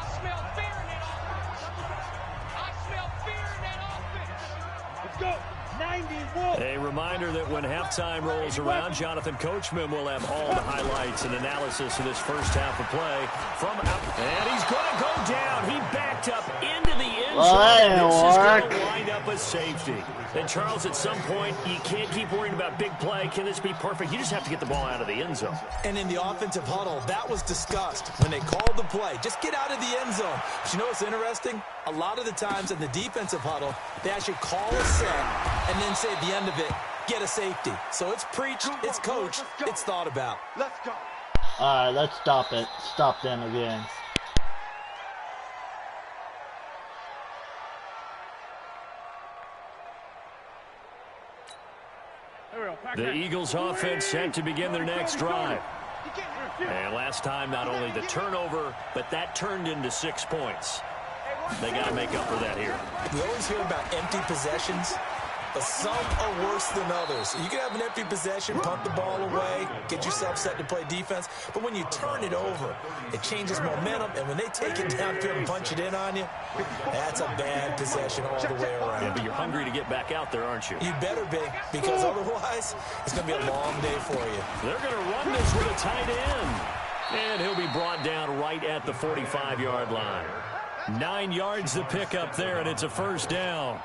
A reminder that when halftime rolls around, Jonathan Coachman will have all the highlights and analysis of this first half of play from out. And he's going to go down. He backed up into the end zone. This is going to wind up a safety. And Charles, at some point, you can't keep worrying about big play. Can this be perfect? You just have to get the ball out of the end zone. And in the offensive huddle, that was discussed when they called the play. Just get out of the end zone. But you know what's interesting? A lot of the times in the defensive huddle, they actually call a set and then say at the end of it, get a safety. So it's preached, it's coached, it's thought about. Let's go. All right, let's stop it. Stop them again. The Eagles offense set to begin their next drive. And last time, not only the turnover, but that turned into 6 points. They got to make up for that here. We always hear about empty possessions, but some are worse than others. You can have an empty possession, punt the ball away, get yourself set to play defense, but when you turn it over, it changes momentum, and when they take it downfield and punch it in on you, that's a bad possession all the way around. Yeah, but you're hungry to get back out there, aren't you? You better be, because otherwise, it's going to be a long day for you. They're going to run this with a tight end. And he'll be brought down right at the 45-yard line. 9 yards to pick up there, and it's a first down.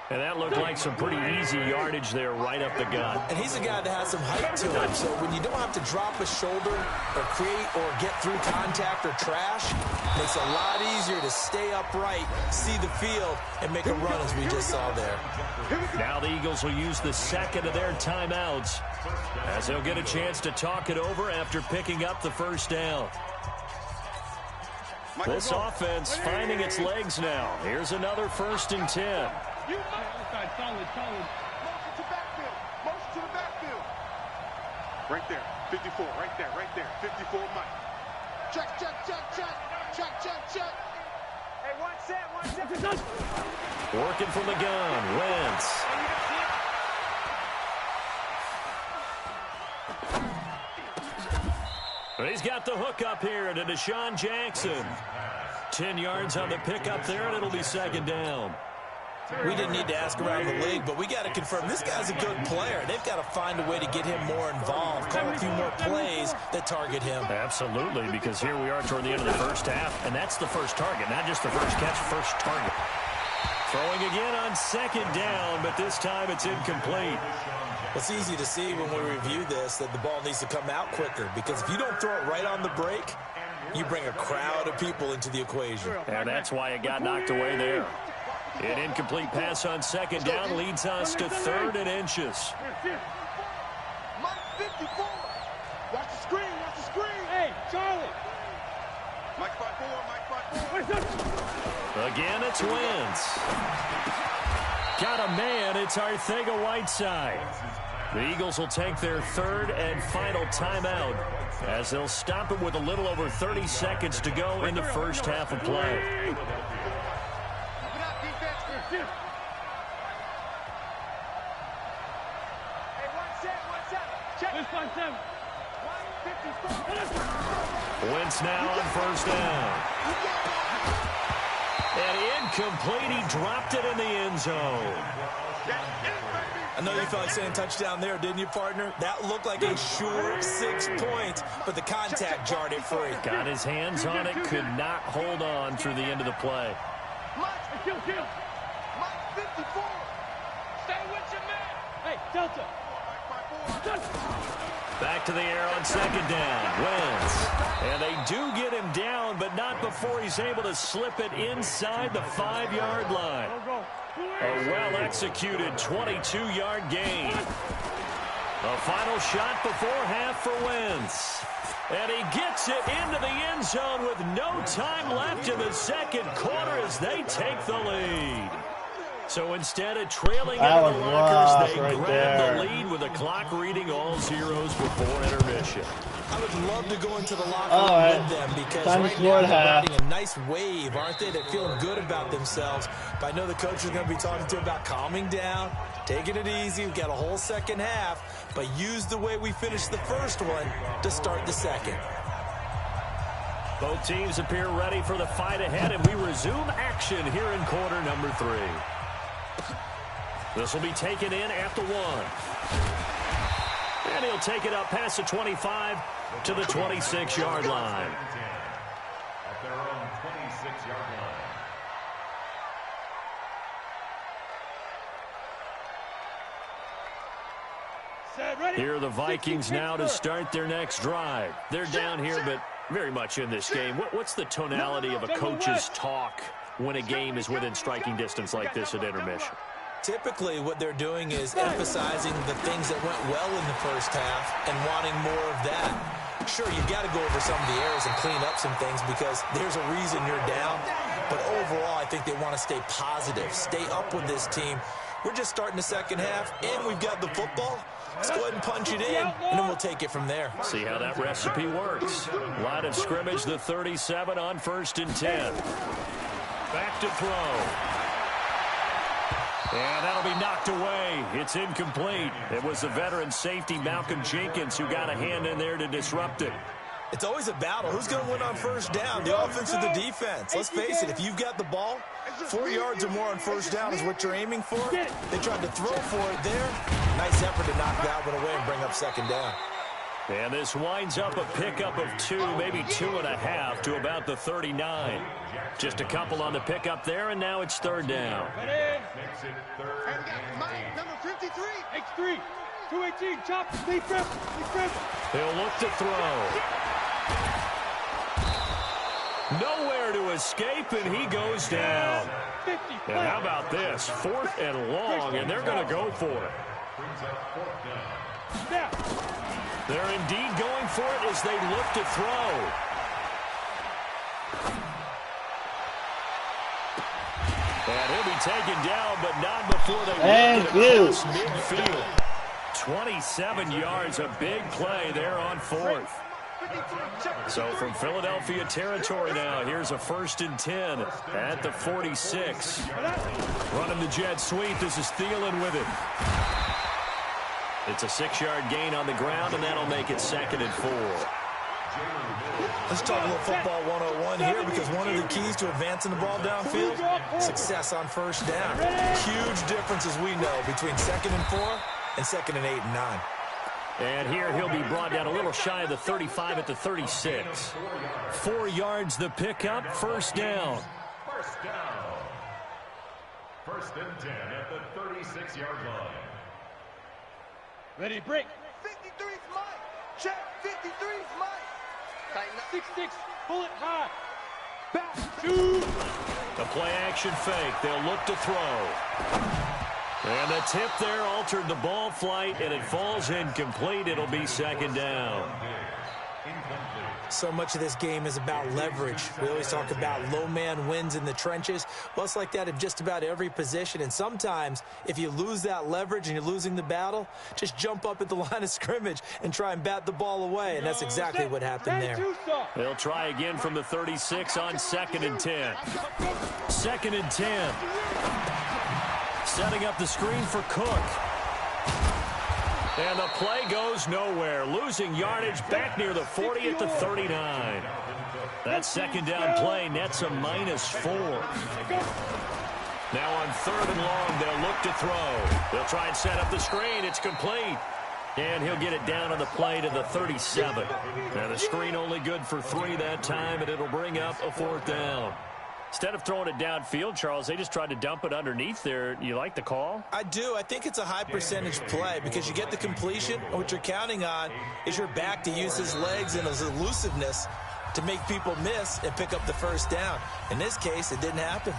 And that looked like some pretty easy yardage there right up the gut. And he's a guy that has some height to him, so when you don't have to drop a shoulder or create or get through contact or trash, it makes it a lot easier to stay upright, see the field, and make a run as we just saw there. Now the Eagles will use the second of their timeouts as they'll get a chance to talk it over after picking up the first down. This offense finding its legs now. Here's another 1st and 10. Motion to backfield. Motion to the backfield. Right there. 54. Right there. 54, Mike. Check. Check. Hey, one set. Working from the gun. Wentz. But he's got the hook up here to Deshaun Jackson. 10 yards on the pickup there, and it'll be second down. We didn't need to ask around the league, but we got to confirm this guy's a good player. They've got to find a way to get him more involved, call a few more plays that target him. Absolutely, because here we are toward the end of the first half, and that's the first target, not just the first catch, first target. Throwing again on second down, but this time it's incomplete. It's easy to see when we review this that the ball needs to come out quicker, because if you don't throw it right on the break, you bring a crowd of people into the equation. And that's why it got knocked away there. An incomplete pass on second down leads us to 3rd and inches. Mike 54. Watch the screen. Hey, Charlie. Mike 5-4. Again, it's Wentz. Got a man. It's Arcega-Whiteside. The Eagles will take their 3rd and final timeout as they'll stop it with a little over 30 seconds to go in the first half of play. Wentz now on first down. And incomplete. He dropped it in the end zone. I know you felt like saying touchdown there, didn't you, partner? That looked like a sure 6 points, but the contact jarred it free. Got his hands on it, could not hold on through the end of the play. Mike 54. Stay with your man. Hey, Delta. Back to the air on second down. Wentz. And they do get him down, but not before he's able to slip it inside the 5-yard line. A well-executed 22-yard gain. A final shot before half for Wentz. And he gets it into the end zone with no time left in the second quarter as they take the lead. So instead of trailing into the lockers, they grab the lead with the clock reading all zeros before intermission. I would love to go into the locker All room right. with them because Time to right score now they're half. riding a nice wave, aren't they? They're feeling good about themselves. But I know the coach is going to be talking to them about calming down, taking it easy. We've got a whole second half, but use the way we finished the first one to start the second. Both teams appear ready for the fight ahead, and we resume action here in quarter number 3. This will be taken in at the 1. And he'll take it up past the 25 to the 26-yard line. At their own 26-yard line. Here are the Vikings now to start their next drive. They're down here, but very much in this game. What's the tonality of a coach's talk when a game is within striking distance like this at intermission? Typically, what they're doing is emphasizing the things that went well in the first half and wanting more of that. Sure, you've got to go over some of the errors and clean up some things because there's a reason you're down. But overall, I think they want to stay positive, stay up with this team. We're just starting the second half, and we've got the football. Let's go ahead and punch it in, and then we'll take it from there. See how that recipe works. Line of scrimmage, the 37 on 1st and 10. Back to throw. And that'll be knocked away. It's incomplete. It was the veteran safety, Malcolm Jenkins, who got a hand in there to disrupt it. It's always a battle. Who's going to win on first down, the offense or the defense? Let's face it, if you've got the ball, 4 yards or more on first down is what you're aiming for. They tried to throw for it there. Nice effort to knock that one away and bring up second down. And this winds up a pickup of 2, maybe 2.5 to about the 39. Just a couple on the pickup there, and now it's 3rd down. Makes it 3rd and 8. Number 53. H3. 218. Chop. Lead grip. He'll look to throw. Nowhere to escape, and he goes down. And how about this? 4th and long, and they're going to go for it. Brings up 4th down. Snap. They're indeed going for it as they look to throw. And he'll be taken down, but not before they Thank make it you. across midfield. 27 yards, a big play there on 4th. So from Philadelphia territory now, here's a 1st and 10 at the 46. Running the jet sweep. This is Thielen with it. It's a 6-yard gain on the ground, and that'll make it 2nd and 4. Let's talk a little football 101 here because one of the keys to advancing the ball downfield, success on first down. Huge difference, as we know, between 2nd and 4 and 2nd and 8 and 9. And here he'll be brought down a little shy of the 35 at the 36. 4 yards the pickup, 1st down. First down. 1st and 10 at the 36-yard line. Ready, break. 53's Mike. Check. 53's Mike. Tighten up. 6-6. Pull it high. Back. Shoot. The play action fake. They'll look to throw. And the tip there altered the ball flight, and it falls incomplete. It'll be 2nd down. So much of this game is about leverage. We always talk about low man wins in the trenches. Well, it's like that in just about every position. And sometimes, if you lose that leverage and you're losing the battle, just jump up at the line of scrimmage and try and bat the ball away. And that's exactly what happened there. They'll try again from the 36 on 2nd and 10. 2nd and 10. Setting up the screen for Cook. And the play goes nowhere. Losing yardage back near the 40 at the 39. That 2nd down play nets a -4. Now on 3rd and long, they'll look to throw. They'll try and set up the screen. It's complete. And he'll get it down on the play to the 37. Now the screen only good for 3 that time, and it'll bring up a 4th down. Instead of throwing it downfield, Charles, they just tried to dump it underneath there. You like the call? I do. I think it's a high percentage play because you get the completion, and what you're counting on is your back to use his legs and his elusiveness to make people miss and pick up the 1st down. In this case, it didn't happen.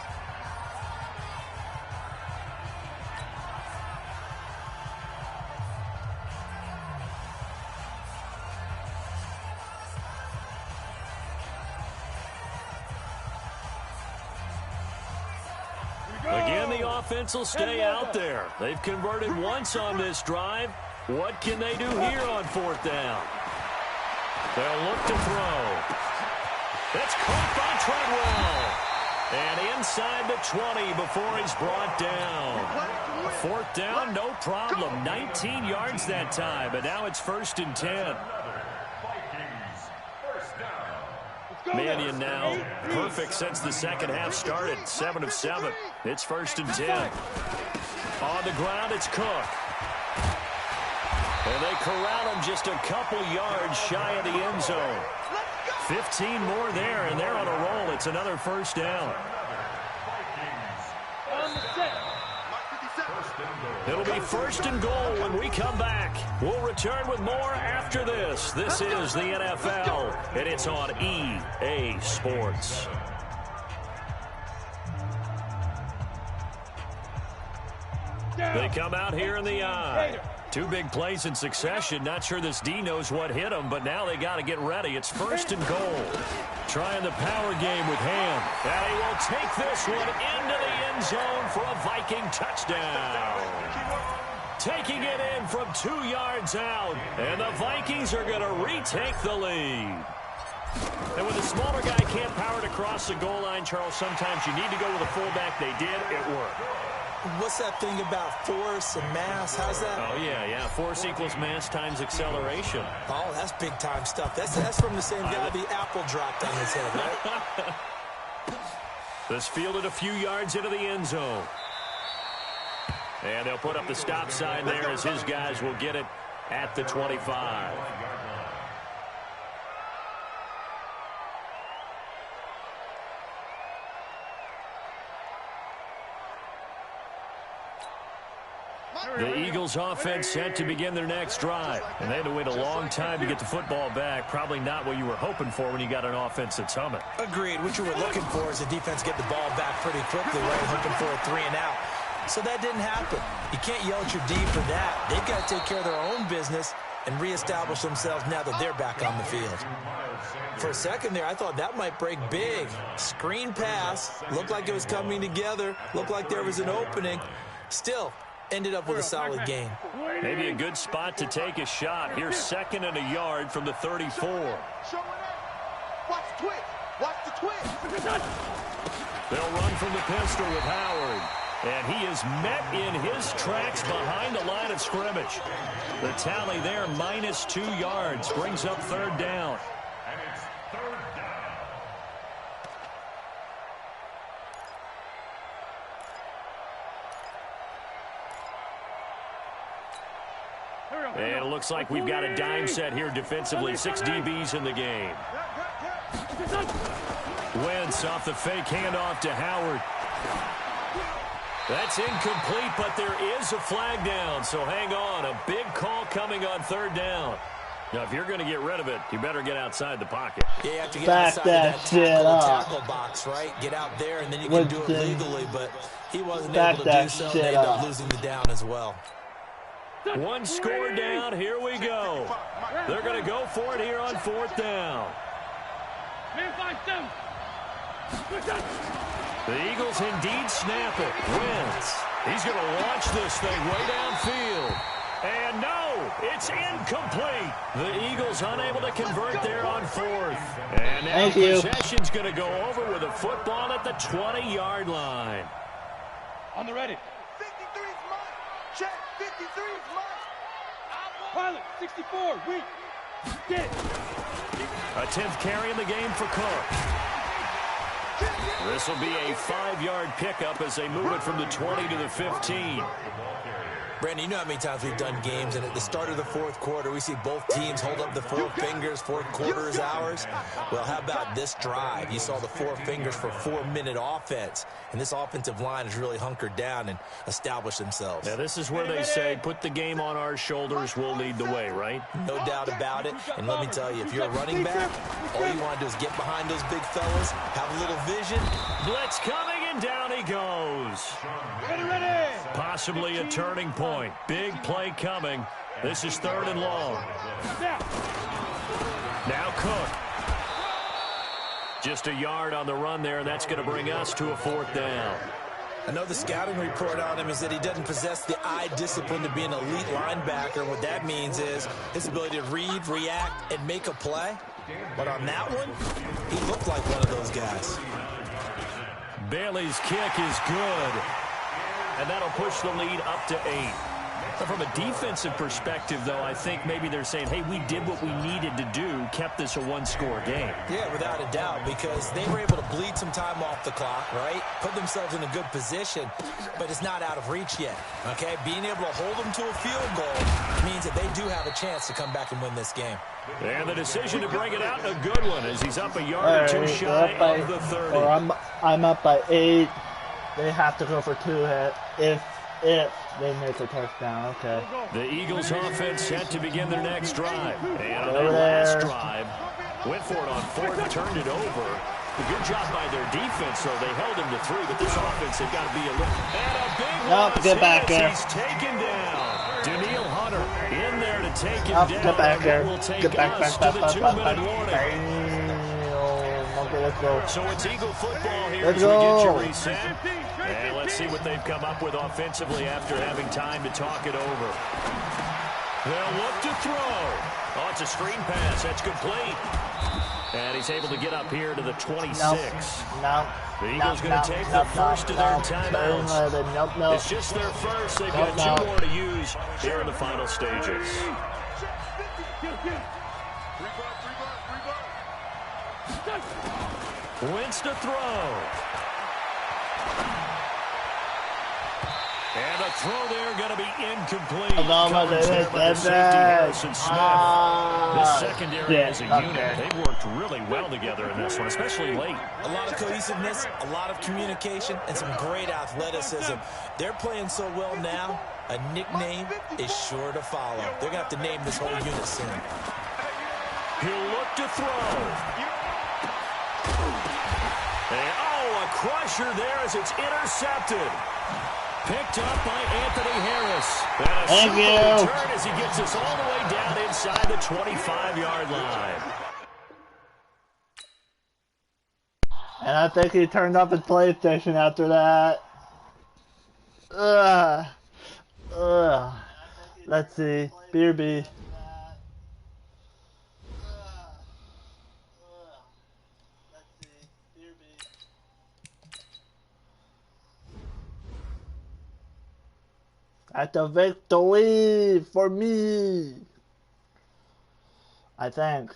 Again, the offense will stay out there. They've converted once on this drive. What can they do here on 4th down? They'll look to throw. It's caught by Treadwell. And inside the 20 before he's brought down. 4th down, no problem. 19 yards that time, but now it's 1st and 10. Mannion now perfect since the second half started. 7 of 7. It's 1st and 10. On the ground, it's Cook. And they corral him just a couple yards shy of the end zone. 15 more there, and they're on a roll. It's another 1st down. It'll be 1st and goal when we come back. We'll return with more after this. This is the NFL, and it's on EA Sports. They come out here in the eye. 2 big plays in succession. Not sure this D knows what hit him, but now they got to get ready. It's 1st and goal. Trying the power game with Ham. And he will take this one into the end zone for a Viking touchdown. Taking it in from 2 yards out. And the Vikings are going to retake the lead. And when the smaller guy can't power to cross the goal line, Charles, sometimes you need to go with a fullback. They did. It worked. What's that thing about force and mass? How's that? Oh, yeah. Force equals mass times acceleration. Oh, that's big-time stuff. That's from the same guy the apple dropped on his head, right? This fielded a few yards into the end zone. And they'll put up the stop sign there as his guys will get it at the 25. The Eagles offense set to begin their next drive. And they had to wait a long time to get the football back. Probably not what you were hoping for when you got an offense that's humming. Agreed. What you were looking for is the defense get the ball back pretty quickly, right? Hoping for a 3 and out. So that didn't happen. You can't yell at your D for that. They've got to take care of their own business and reestablish themselves now that they're back on the field. For a second there, I thought that might break big. Screen pass. Looked like it was coming together. Looked like there was an opening. Still, ended up with a solid game. Maybe a good spot to take a shot. Here's 2nd and a yard from the 34. Watch the twist. Watch the twist. They'll run from the pistol with Howard. And he is met in his tracks behind the line of scrimmage. The tally there, -2 yards, brings up 3rd down. And it's 3rd down. And it looks like we've got a dime set here defensively. 6 DBs in the game. Wentz off the fake handoff to Howard. That's incomplete, but there is a flag down, so hang on. A big call coming on 3rd down. Now, if you're going to get rid of it, you better get outside the pocket. Yeah, you have to get Back outside that of shit tackle box, right? Get out there, and then you can do it legally, but he wasn't Back able to that do so, and shit they ended up. up losing the down as well. 1 score down. Here we go. They're going to go for it here on 4th down. The Eagles indeed snap it. Wentz. He's going to launch this thing way downfield. And no, it's incomplete. The Eagles unable to convert there on 4th. And now possession's going to go over with a football at the 20-yard line. On the ready. 53's mine. Check. 53's mine. Pilot, 64, weak. Get. A 10th carry in the game for Cook. This will be a 5-yard pickup as they move it from the 20 to the 15. Brandon, you know how many times we've done games, and at the start of the 4th quarter, we see both teams hold up the 4 fingers, 4th quarter is ours. Well, how about this drive? You saw the 4 fingers for 4-minute offense, and this offensive line has really hunkered down and established themselves. Now, this is where they say, put the game on our shoulders, we'll lead the way, right? No doubt about it, and let me tell you, if you're a running back, all you want to do is get behind those big fellas, have a little vision. Blitz coming, and down he goes. Ready. Possibly a turning point. Big play coming. This is 3rd and long. Now Cook. Just a yard on the run there, and that's going to bring us to a 4th down. I know the scouting report on him is that he doesn't possess the eye discipline to be an elite linebacker. What that means is his ability to read, react, and make a play. But on that one, he looked like one of those guys. Bailey's kick is good. And that'll push the lead up to 8. But from a defensive perspective, though, I think maybe they're saying, hey, we did what we needed to do, kept this a one-score game. Yeah, without a doubt, because they were able to bleed some time off the clock, right? Put themselves in a good position, but it's not out of reach yet, okay? Being able to hold them to a field goal means that they do have a chance to come back and win this game. And the decision to bring it out, a good one, as he's up a yard or two shy of the 30. Or I'm up by 8. They have to go for 2 if they make a touchdown. Okay. The Eagles offense set to begin their next drive. And on Over their there. last drive, went for it on 4th and turned it over. A good job by their defense, though. They held him to 3, but this offense, they've got to be a little... And a big loss. Get back there. He's taken down. Daniil Hunter in there to take him down. Get back there. We'll take Get back. us to the 2-minute warning. Okay, let's go. So it's Eagle football here Let's as we get you go. reset. And let's see what they've come up with offensively after having time to talk it over. They'll look to throw. Oh, it's a screen pass. That's complete. And he's able to get up here to the 26. No. The Eagles going to take the first of their timeouts. Nope. It's just their first. They've got 2 more to use here in the final stages. Wins to throw. And a throw there going to be incomplete. Coverage there by the safety Harrison Smith. This secondary as a unit, they've worked really well together in this one, especially late. A lot of cohesiveness, a lot of communication, and some great athleticism. They're playing so well now, a nickname is sure to follow. They're going to have to name this whole unit soon. He'll look to throw. And, a crusher there as it's intercepted. Picked up by Anthony Harris. And a Thank you. return as he gets us all the way down inside the 25-yard line. And I think he turned off his PlayStation after that. Let's see. B or B. That's a victory for me. I think.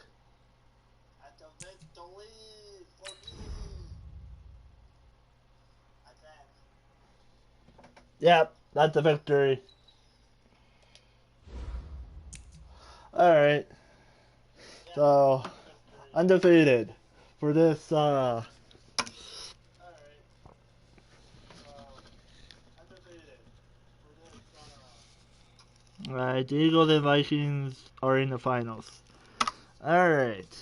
That's a victory for me. I think. Yep, that's a victory. Alright. So, undefeated for this, Alright, the Eagles and Vikings are in the finals. Alright.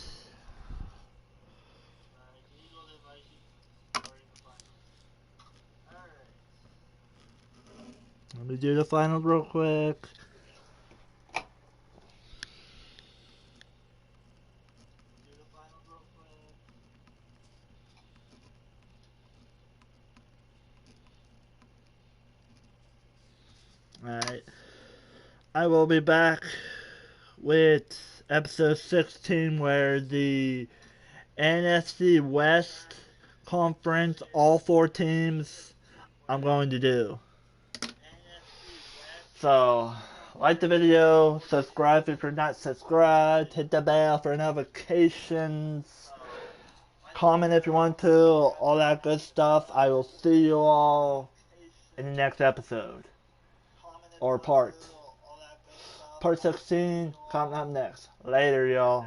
Let me do the finals real quick. Alright. I will be back with episode 16 where the NFC West Conference, all 4 teams, I'm going to do. So, like the video, subscribe if you're not subscribed, hit the bell for notifications, comment if you want to, all that good stuff. I will see you all in the next episode. Or part 16 coming up next. Later, y'all.